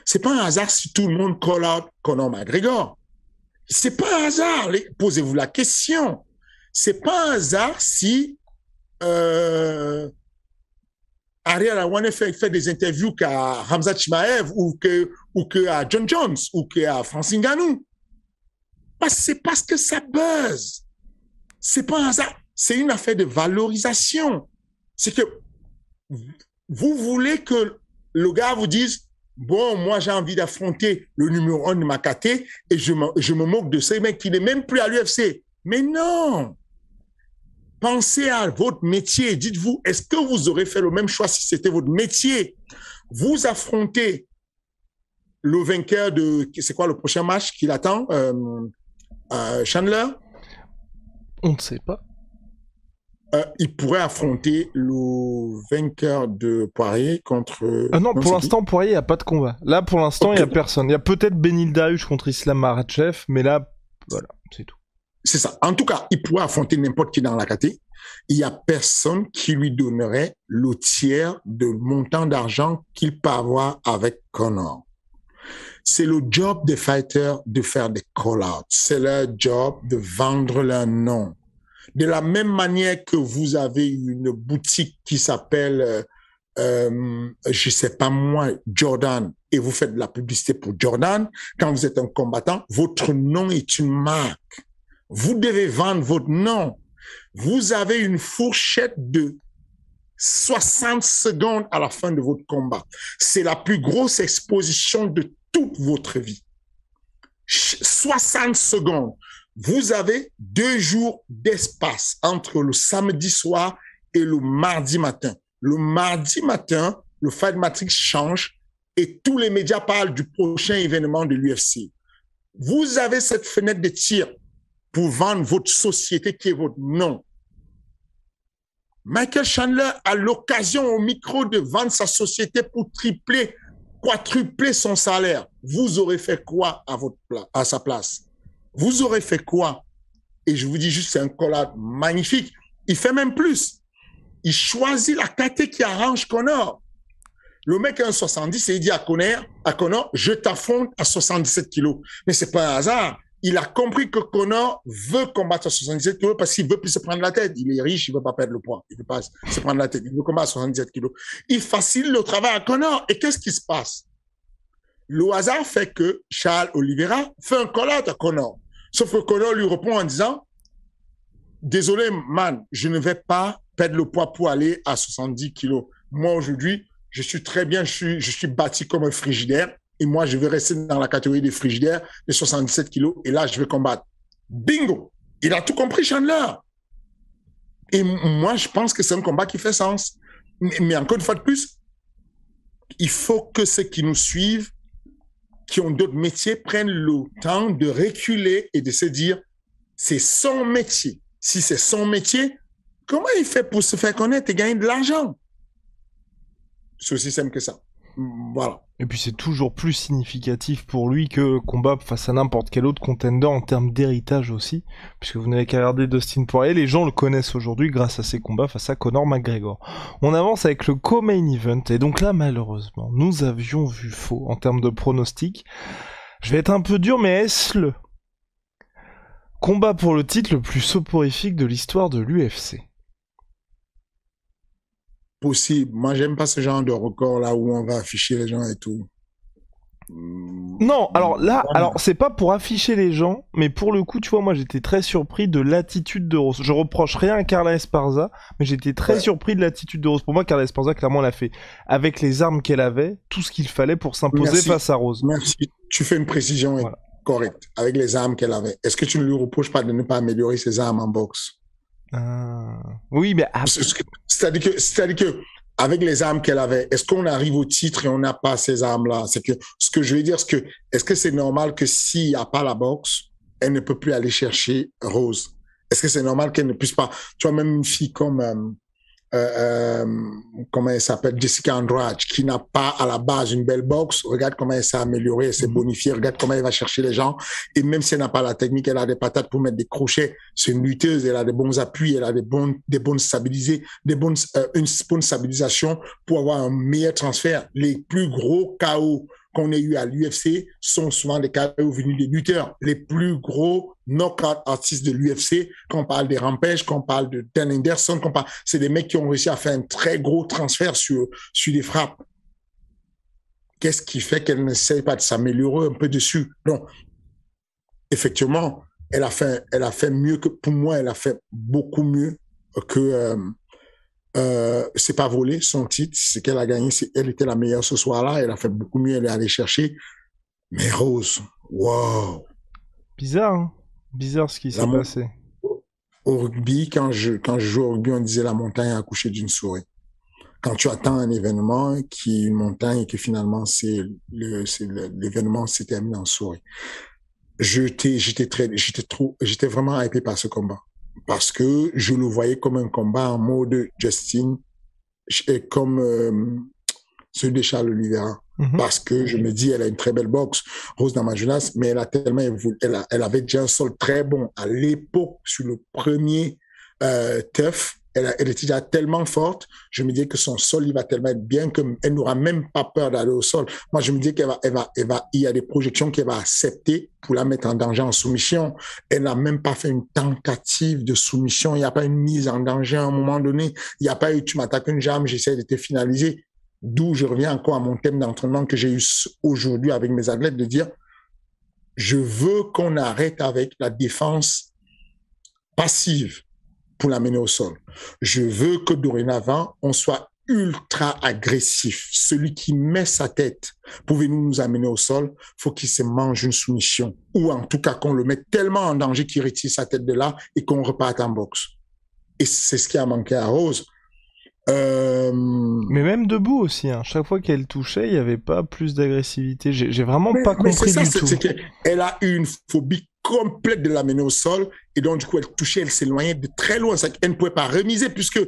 C'est pas un hasard si tout le monde call out Conor McGregor. C'est pas un hasard. Posez-vous la question. C'est pas un hasard si Ariel Awane fait des interviews qu'à Hamza Chimaev ou à John Jones ou qu'à Francine Ngannou. C'est parce que ça buzz. C'est pas un hasard. C'est une affaire de valorisation. C'est que vous voulez que le gars vous dise bon, moi j'ai envie d'affronter le numéro 1 de ma KT et je me moque de ce mec qui n'est même plus à l'UFC. Mais non! Pensez à votre métier. Dites-vous, est-ce que vous aurez fait le même choix si c'était votre métier? Vous affrontez le vainqueur de... C'est quoi le prochain match qu'il attend? Chandler? On ne sait pas. Il pourrait affronter le vainqueur de Poirier contre... non, pour l'instant, Poirier, il n'y a pas de combat. Là, pour l'instant, il n'y a personne. Il y a peut-être Benil Dariush contre Islam Makhachev, mais là, voilà, c'est tout. C'est ça. En tout cas, il pourrait affronter n'importe qui dans la KT. Il n'y a personne qui lui donnerait le tiers de montant d'argent qu'il peut avoir avec Conor. C'est le job des fighters de faire des call-outs. C'est leur job de vendre leur nom. De la même manière que vous avez une boutique qui s'appelle, je sais pas moi, Jordan, et vous faites de la publicité pour Jordan, quand vous êtes un combattant, votre nom est une marque. Vous devez vendre votre nom. Vous avez une fourchette de 60 secondes à la fin de votre combat. C'est la plus grosse exposition de toute votre vie. 60 secondes. Vous avez 2 jours d'espace entre le samedi soir et le mardi matin. Le mardi matin, le Fight Matrix change et tous les médias parlent du prochain événement de l'UFC. Vous avez cette fenêtre de tir pour vendre votre société qui est votre nom. Michael Chandler a l'occasion au micro de vendre sa société pour tripler, quadrupler son salaire. Vous aurez fait quoi à sa place? Vous aurez fait quoi? Et je vous dis juste, c'est un collab magnifique. Il fait même plus. Il choisit la KT qui arrange Conor. Le mec a un 70 et il dit à Conor, je t'affronte à 77 kilos. Mais c'est pas un hasard. Il a compris que Conor veut combattre à 77 kilos parce qu'il veut plus se prendre la tête. Il est riche, il veut pas perdre le poids. Il veut pas se prendre la tête. Il veut combattre à 77 kilos. Il facilite le travail à Conor. Et qu'est-ce qui se passe? Le hasard fait que Charles Oliveira fait un call-out à Conor. Sauf que Conor lui répond en disant, désolé, man, je ne vais pas perdre le poids pour aller à 70 kilos. Moi, aujourd'hui, je suis très bien, je suis bâti comme un frigidaire. Et moi, je vais rester dans la catégorie des frigidaires de 77 kilos. Et là, je vais combattre. Bingo! Il a tout compris, Chandler. Et moi, je pense que c'est un combat qui fait sens. Mais encore une fois de plus, il faut que ceux qui nous suivent, qui ont d'autres métiers, prennent le temps de reculer et de se dire, c'est son métier. Si c'est son métier, comment il fait pour se faire connaître et gagner de l'argent? C'est aussi simple que ça. Voilà. Et puis c'est toujours plus significatif pour lui que combat face à n'importe quel autre contender en termes d'héritage aussi, puisque vous n'avez qu'à regarder Dustin Poirier, les gens le connaissent aujourd'hui grâce à ses combats face à Conor McGregor. On avance avec le co-main event, et donc là malheureusement, nous avions vu faux en termes de pronostic. Je vais être un peu dur, mais est-ce le combat pour le titre le plus soporifique de l'histoire de l'UFC? Possible. Moi, j'aime pas ce genre de record là où on va afficher les gens et tout. Non, alors là, c'est pas pour afficher les gens, mais pour le coup, tu vois, moi j'étais très surpris de l'attitude de Rose. Je reproche rien à Carla Esparza, mais j'étais très surpris de l'attitude de Rose. Pour moi, Carla Esparza, clairement, elle a fait, avec les armes qu'elle avait, tout ce qu'il fallait pour s'imposer face à Rose. Merci. Tu fais une précision correcte. Avec les armes qu'elle avait. Est-ce que tu ne lui reproches pas de ne pas améliorer ses armes en boxe? Oui, mais... C'est-à-dire que avec les armes qu'elle avait, est-ce qu'on arrive au titre et on n'a pas ces armes-là? C'est que ce que je veux dire, est-ce que c'est normal que s'il n'y a pas la boxe, elle ne peut plus aller chercher Rose? Est-ce que c'est normal qu'elle ne puisse pas? Tu vois, même une fille comme comment elle s'appelle, Jessica Andrade, qui n'a pas à la base une belle boxe. Regarde comment elle s'est améliorée, elle s'est bonifiée. Regarde comment elle va chercher les gens. Et même si elle n'a pas la technique, elle a des patates pour mettre des crochets. C'est une lutteuse, elle a des bons appuis, elle a des bonnes stabilisées, une bonne stabilisation pour avoir un meilleur transfert. Les plus gros KO qu'on ait eu à l'UFC sont souvent des KO venus des lutteurs. Les plus gros knockout artistes de l'UFC, quand on parle des Rampage, quand on parle de Dan Henderson, c'est des mecs qui ont réussi à faire un très gros transfert sur des frappes. Qu'est-ce qui fait qu'elle n'essaye pas de s'améliorer un peu dessus? Donc, effectivement, elle a fait mieux que, pour moi, elle a fait beaucoup mieux que c'est pas volé son titre, c'est qu'elle a gagné, elle était la meilleure ce soir-là, elle a fait beaucoup mieux, elle est allée chercher. Mais Rose, wow! Bizarre, hein? Bizarre ce qui s'est passé. Au rugby, quand je joue au rugby, on disait la montagne a accouché d'une souris. Quand tu attends un événement qui est une montagne et que finalement l'événement s'est terminé en souris. J'étais vraiment hypé par ce combat. Parce que je le voyais comme un combat en mode Justin, comme celui de Charles Oliveira. Parce que je me dis, elle a une très belle boxe, Rose Namajunas, mais elle a tellement évolué, elle avait déjà un sol très bon à l'époque sur le premier TUF. Elle était déjà tellement forte, je me dis que son sol, il va tellement être bien qu'elle n'aura même pas peur d'aller au sol. Moi, je me dis il y a des projections qu'elle va accepter pour la mettre en danger en soumission. Elle n'a même pas fait une tentative de soumission. Il n'y a pas une mise en danger à un moment donné. Il n'y a pas eu, tu m'attaques une jambe, j'essaie de te finaliser. D'où je reviens encore à mon thème d'entraînement que j'ai eu aujourd'hui avec mes athlètes, de dire, je veux qu'on arrête avec la défense passive pour l'amener au sol. Je veux que dorénavant, on soit ultra agressif. Celui qui met sa tête pour venir nous amener au sol, faut qu'il se mange une soumission. Ou en tout cas, qu'on le mette tellement en danger qu'il retire sa tête de là et qu'on reparte en boxe. Et c'est ce qui a manqué à Rose. Mais même debout aussi, hein. Chaque fois qu'elle touchait, il n'y avait pas plus d'agressivité. J'ai vraiment pas compris du tout. C'est qu'elle a eu une phobie complète de l'amener au sol, et donc du coup elle touchait, elle s'éloignait de très loin. Elle ne pouvait pas remiser, puisque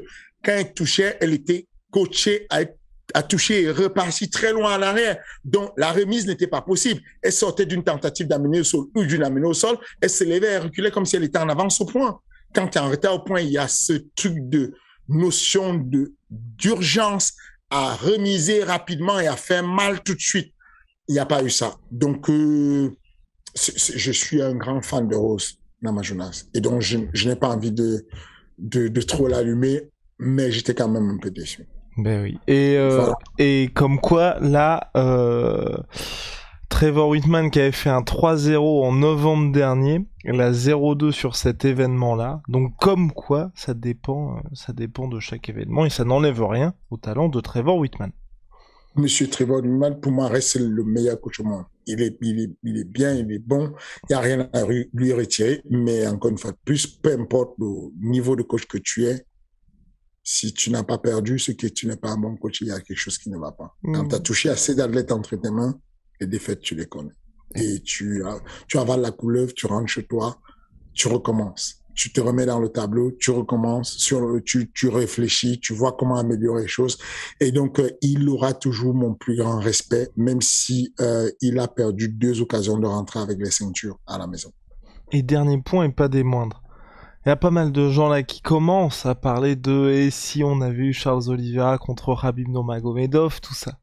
quand elle touchait, elle était coachée à toucher et repartir très loin en arrière. Donc la remise n'était pas possible. Elle sortait d'une tentative d'amener au sol ou d'une amener au sol, elle se levait et reculait comme si elle était en avance au point. Quand tu es en retard au point, il y a ce truc de notion d'urgence à remiser rapidement et à faire mal tout de suite. Il n'y a pas eu ça. Donc, je suis un grand fan de Rose Namajunas. Et donc, je n'ai pas envie de trop l'allumer, mais j'étais quand même un peu déçu. Ben oui. Et comme quoi, là, Trevor Whitman qui avait fait un 3-0 en novembre dernier, la 0-2 sur cet événement-là. Donc comme quoi, ça dépend de chaque événement et ça n'enlève rien au talent de Trevor Whitman. Monsieur Trevor Whitman, pour moi, reste le meilleur coach au monde. Il est bien, il est bon. Il n'y a rien à lui retirer. Mais encore une fois de plus, peu importe le niveau de coach que tu es, si tu n'as pas perdu, c'est que tu n'es pas un bon coach. Il y a quelque chose qui ne va pas. Quand tu as touché assez d'athlètes entre tes mains, les défaites, tu les connais. Et tu avales la couleuvre, tu rentres chez toi, tu recommences. Tu te remets dans le tableau, tu recommences, tu réfléchis, tu vois comment améliorer les choses. Et donc, il aura toujours mon plus grand respect, même si il a perdu 2 occasions de rentrer avec les ceintures à la maison. Et dernier point, et pas des moindres. Il y a pas mal de gens là qui commencent à parler de « et si on avait eu Charles Oliveira contre Khabib Nurmagomedov », tout ça.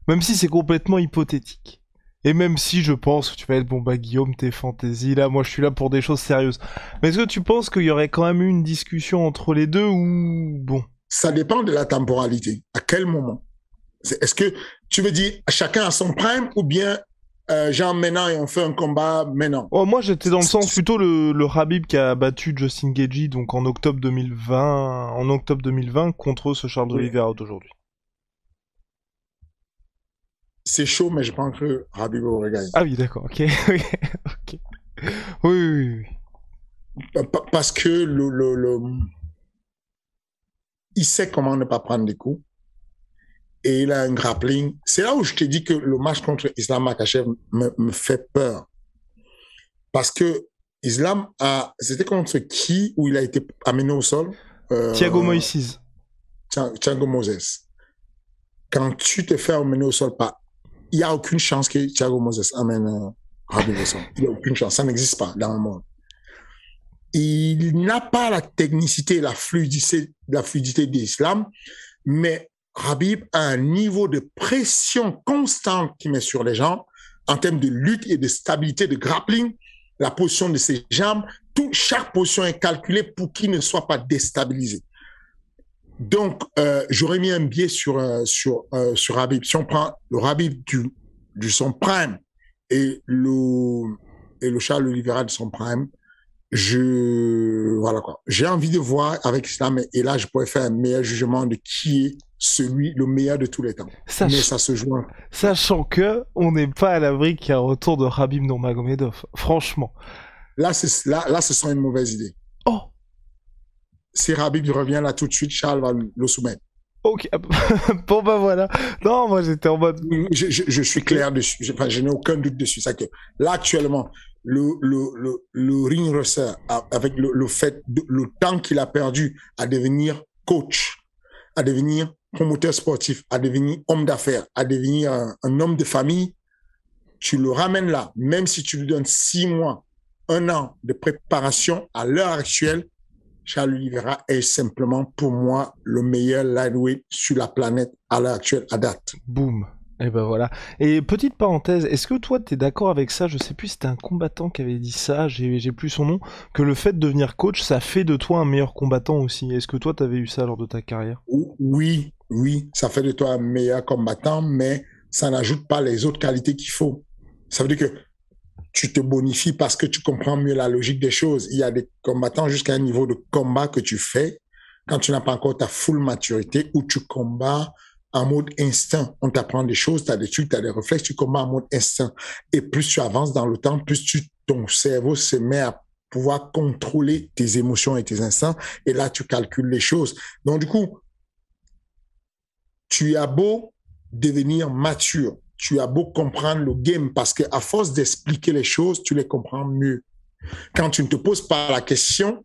Même si c'est complètement hypothétique. Et même si je pense que tu vas être bon bah Guillaume, t'es fantaisie, là moi je suis là pour des choses sérieuses. Mais est-ce que tu penses qu'il y aurait quand même eu une discussion entre les deux ou bon? Ça dépend de la temporalité. À quel moment? Est-ce que tu veux dire chacun à son prime ou bien genre maintenant et on fait un combat maintenant? Oh, moi j'étais dans le sens plutôt le Khabib qui a battu Justin Gaethje donc en octobre 2020 contre ce Charles Oliveira d'aujourd'hui. C'est chaud, mais je pense que Khabib aurait gagné. Ah oui, d'accord, ok. Ok. Oui. Parce que il sait comment ne pas prendre des coups. et il a un grappling. C'est là où je t'ai dit que le match contre Islam Makhachev me fait peur. Parce que Islam c'était contre qui où il a été amené au sol? Thiago Moïse. Thiago Moses. Quand tu te fais amener au sol par, il n'y a aucune chance que Thiago Moses amène Khabib au sol. Il n'y a aucune chance. Ça n'existe pas dans le monde. Il n'a pas la technicité, la fluidité d'Islam, mais Khabib a un niveau de pression constante qu'il met sur les jambes en termes de lutte et de stabilité, de grappling, la position de ses jambes. Chaque position est calculée pour qu'il ne soit pas déstabilisé. Donc, j'aurais mis un biais sur Khabib. Si on prend le Khabib du son prime et le Charles Oliveira de son prime, voilà quoi. J'ai envie de voir avec Islam et là, je pourrais faire un meilleur jugement de qui est le meilleur de tous les temps. Mais ça se joue. Sachant que on n'est pas à l'abri qu'il y ait un retour de Khabib Nurmagomedov. Franchement. Là, ce serait une mauvaise idée. Oh. Si Khabib revient là tout de suite, Charles va le soumettre. Ok, bon bah voilà. Non, moi j'étais en mode. Je suis clair dessus. Je n'ai aucun doute dessus. C'est que là actuellement, le ring rusher avec le temps qu'il a perdu à devenir coach, à devenir promoteur sportif, à devenir homme d'affaires, à devenir un homme de famille, tu le ramènes là, même si tu lui donnes 6 mois, 1 an de préparation à l'heure actuelle, Charles Oliveira est simplement, pour moi, le meilleur lightweight sur la planète à l'heure actuelle, à date. Boum. Et ben voilà. Et petite parenthèse, est-ce que toi, t'es d'accord avec ça? Je sais plus si c'était un combattant qui avait dit ça, j'ai plus son nom, que le fait de devenir coach, ça fait de toi un meilleur combattant aussi. Est-ce que toi, t'avais eu ça lors de ta carrière? Oui, ça fait de toi un meilleur combattant, mais ça n'ajoute pas les autres qualités qu'il faut. Ça veut dire que tu te bonifies parce que tu comprends mieux la logique des choses. Il y a des combattants jusqu'à un niveau de combat que tu fais quand tu n'as pas encore ta full maturité où tu combats en mode instinct. On t'apprend des choses, tu as des trucs, tu as des réflexes, tu combats en mode instinct. Et plus tu avances dans le temps, plus ton cerveau se met à pouvoir contrôler tes émotions et tes instincts. Et là, tu calcules les choses. Donc, du coup, tu as beau devenir mature, tu as beau comprendre le game parce qu'à force d'expliquer les choses, tu les comprends mieux. Quand tu ne te poses pas la question,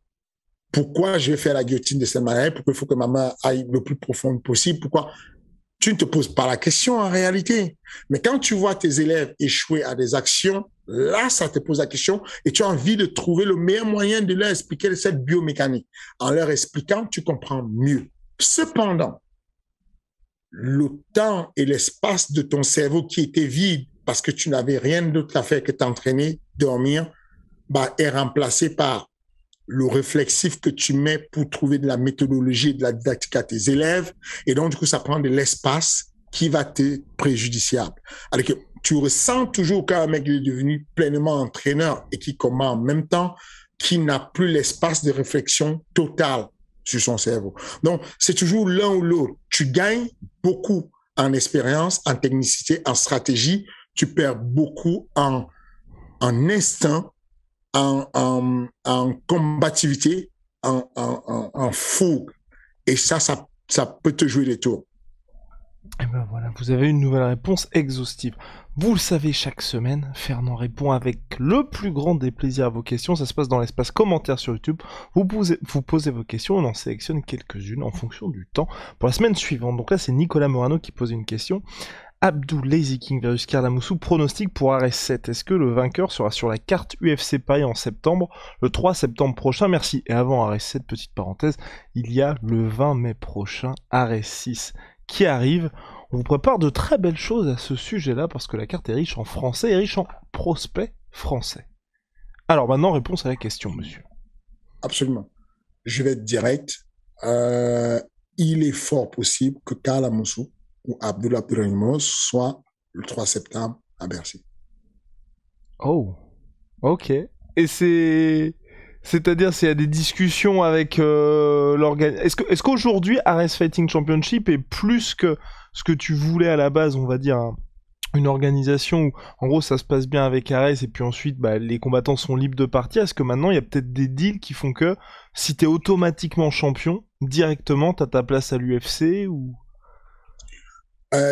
pourquoi je vais faire la guillotine de cette manière, pourquoi il faut que ma main aille le plus profond possible, pourquoi tu ne te poses pas la question en réalité. Mais quand tu vois tes élèves échouer à des actions, là, ça te pose la question et tu as envie de trouver le meilleur moyen de leur expliquer cette biomécanique. En leur expliquant, tu comprends mieux. Cependant, le temps et l'espace de ton cerveau qui était vide parce que tu n'avais rien d'autre à faire que t'entraîner, dormir, est remplacé par le réflexif que tu mets pour trouver de la méthodologie et de la didactique à tes élèves. Et donc, du coup, ça prend de l'espace qui va te préjudiciable. Alors que tu ressens toujours qu'un mec est devenu pleinement entraîneur et qui combat en même temps, qui n'a plus l'espace de réflexion totale sur son cerveau. Donc, c'est toujours l'un ou l'autre. Tu gagnes beaucoup en expérience, en technicité, en stratégie. Tu perds beaucoup en instinct, en combativité, en fougue. Et ça peut te jouer des tours. Et ben voilà, vous avez une nouvelle réponse exhaustive. Vous le savez, chaque semaine, Fernand répond avec le plus grand des plaisirs à vos questions. Ça se passe dans l'espace commentaire sur YouTube. Vous posez vos questions, on en sélectionne quelques-unes en fonction du temps pour la semaine suivante. Donc là, c'est Nicolas Morano qui pose une question. Abdou Lazy King versus Karlamoussou, pronostic pour RS7. Est-ce que le vainqueur sera sur la carte UFC Paris en septembre, le 3 septembre prochain? Merci. Et avant RS7, petite parenthèse, il y a le 20 mai prochain RS6 qui arrive. On vous prépare de très belles choses à ce sujet-là parce que la carte est riche en français et riche en prospects français. Alors maintenant, réponse à la question, monsieur. Absolument. Je vais être direct. Il est fort possible que Karlamoussou ou Abdullah Abdurrahimov soit le 3 septembre à Bercy. Oh, ok. Et c'est-à-dire s'il y a des discussions avec l'organisation. Est-ce qu'aujourd'hui, Ares Fighting Championship est plus que ce que tu voulais à la base, on va dire, une organisation où, en gros, ça se passe bien avec Ares et puis ensuite, les combattants sont libres de partir? Est-ce que maintenant, il y a peut-être des deals qui font que si t'es automatiquement champion, directement, t'as ta place à l'UFC ou...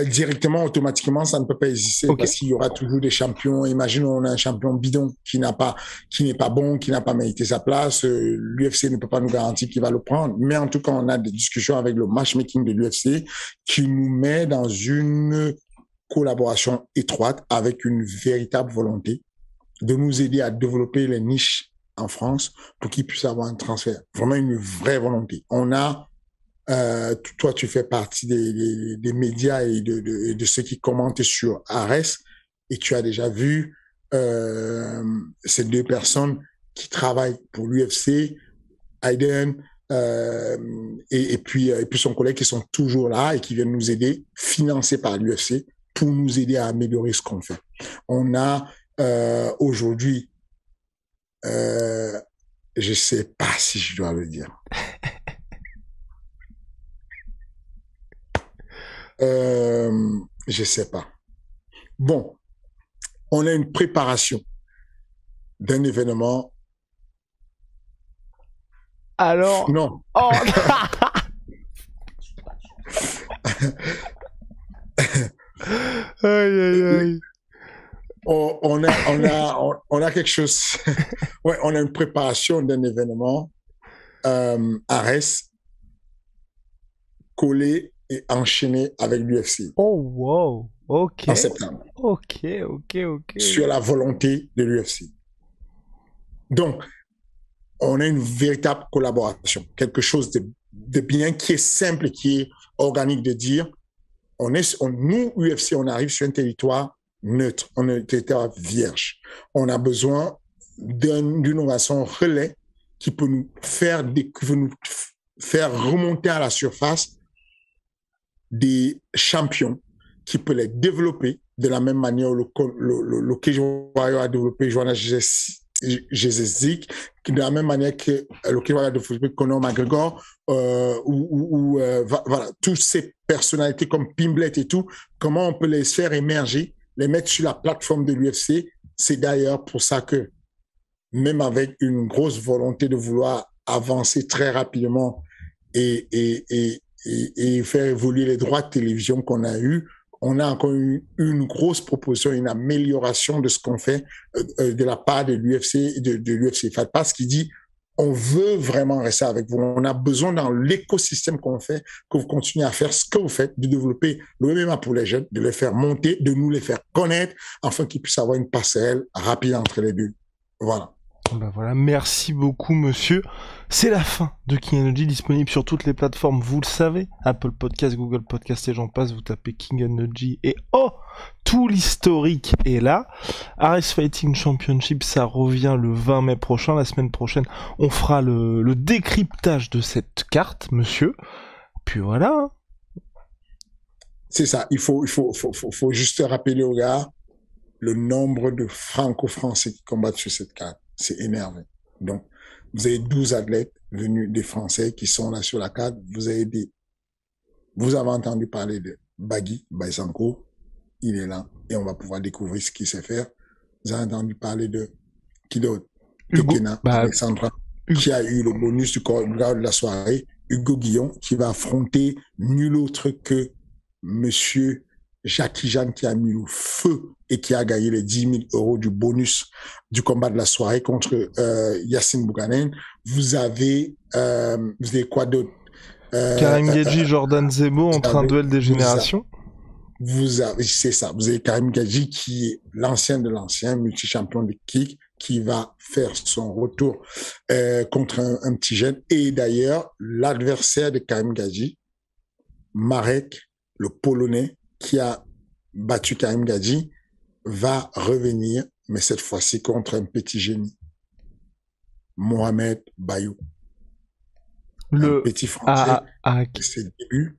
Directement, automatiquement, ça ne peut pas exister Ok. parce qu'il y aura toujours des champions. Imagine, on a un champion bidon qui n'est pas bon, qui n'a pas mérité sa place. L'UFC ne peut pas nous garantir qu'il va le prendre. Mais en tout cas, on a des discussions avec le matchmaking de l'UFC qui nous met dans une collaboration étroite avec une véritable volonté de nous aider à développer les niches en France pour qu'ils puissent avoir un transfert. Vraiment une vraie volonté. Toi, tu fais partie des médias et de ceux qui commentent sur Ares et tu as déjà vu ces deux personnes qui travaillent pour l'UFC, Aiden et puis son collègue qui sont toujours là et qui viennent nous aider, financés par l'UFC, pour nous aider à améliorer ce qu'on fait. On a aujourd'hui, je sais pas si je dois le dire. Je sais pas. Bon, on a une préparation d'un événement. Alors. Non. Oh. Aïe, aïe, aïe. On a quelque chose. Ouais, on a une préparation d'un événement. Ares collé et enchaîné avec l'UFC. Oh, wow. Ok. En septembre. Ok. Sur la volonté de l'UFC. Donc, on a une véritable collaboration. Quelque chose de bien, qui est simple, qui est organique de dire, nous, UFC, on arrive sur un territoire neutre, on est un territoire vierge. On a besoin d'une innovation relais qui peut nous faire remonter à la surface des champions, qui peut les développer de la même manière où le Cage Warrior a développé Joanna Jędrzejczyk, de la même manière que le Cage Warrior a développé Conor McGregor, voilà, toutes ces personnalités comme Pimblet et tout, comment on peut les faire émerger, les mettre sur la plateforme de l'UFC. C'est d'ailleurs pour ça que, même avec une grosse volonté de vouloir avancer très rapidement et faire évoluer les droits de télévision qu'on a eu, on a encore eu une grosse proposition, une amélioration de ce qu'on fait de la part de l'UFC, de l'UFC Fight Pass, qui dit on veut vraiment rester avec vous. On a besoin dans l'écosystème qu'on fait, que vous continuez à faire ce que vous faites, de développer le MMA pour les jeunes, de les faire monter, de nous les faire connaître, afin qu'ils puissent avoir une passerelle rapide entre les deux. Voilà. Ben voilà, merci beaucoup monsieur. C'est la fin de King Energy, disponible sur toutes les plateformes, vous le savez. Apple Podcast, Google Podcast et j'en passe, vous tapez King Energy et oh, tout l'historique est là. Ares Fighting Championship, ça revient le 20 mai prochain. La semaine prochaine, on fera le décryptage de cette carte, monsieur. Puis voilà. C'est ça, il faut juste rappeler aux gars le nombre de franco-français qui combattent sur cette carte. C'est énervé. Donc, vous avez 12 athlètes venus des Français qui sont là sur la carte. Vous avez entendu parler de Bagui Baisanko. Il est là et on va pouvoir découvrir ce qu'il sait faire. Vous avez entendu parler de qui d'autre? Tekena, Alexandra, qui a eu le bonus du corps de la soirée. Hugo Guillon, qui va affronter nul autre que monsieur Jackie Jeanne, qui a mis le feu et qui a gagné les 10 000 € du bonus du combat de la soirée contre Yacine Bouganen. Vous avez quoi d'autre? Karim Gadji, Jordan Zebo entre un duel des générations. C'est ça. Vous avez Karim Gadji qui est l'ancien de l'ancien, multi-champion de kick, qui va faire son retour contre un petit jeune. Et d'ailleurs, l'adversaire de Karim Gadji, Marek, le Polonais, qui a battu Karim Gadji, va revenir, mais cette fois-ci contre un petit génie, Mohamed Bayou. Un petit Français qui c'est le début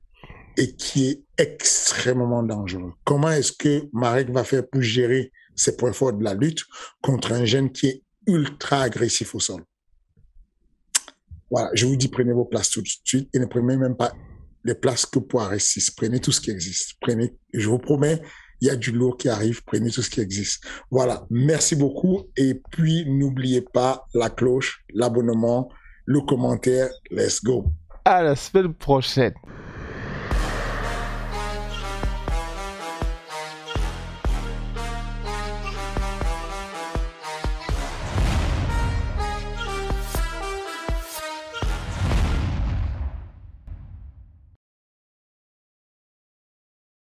et qui est extrêmement dangereux. Comment est-ce que Marek va faire pour gérer ses points forts de la lutte contre un jeune qui est ultra agressif au sol? Voilà, je vous dis, prenez vos places tout de suite et ne prenez même pas les places que pour Ares 6. Prenez tout ce qui existe. Prenez, je vous promets, il y a du lourd qui arrive. Prenez tout ce qui existe. Voilà, merci beaucoup. Et puis, n'oubliez pas la cloche, l'abonnement, le commentaire. Let's go. À la semaine prochaine.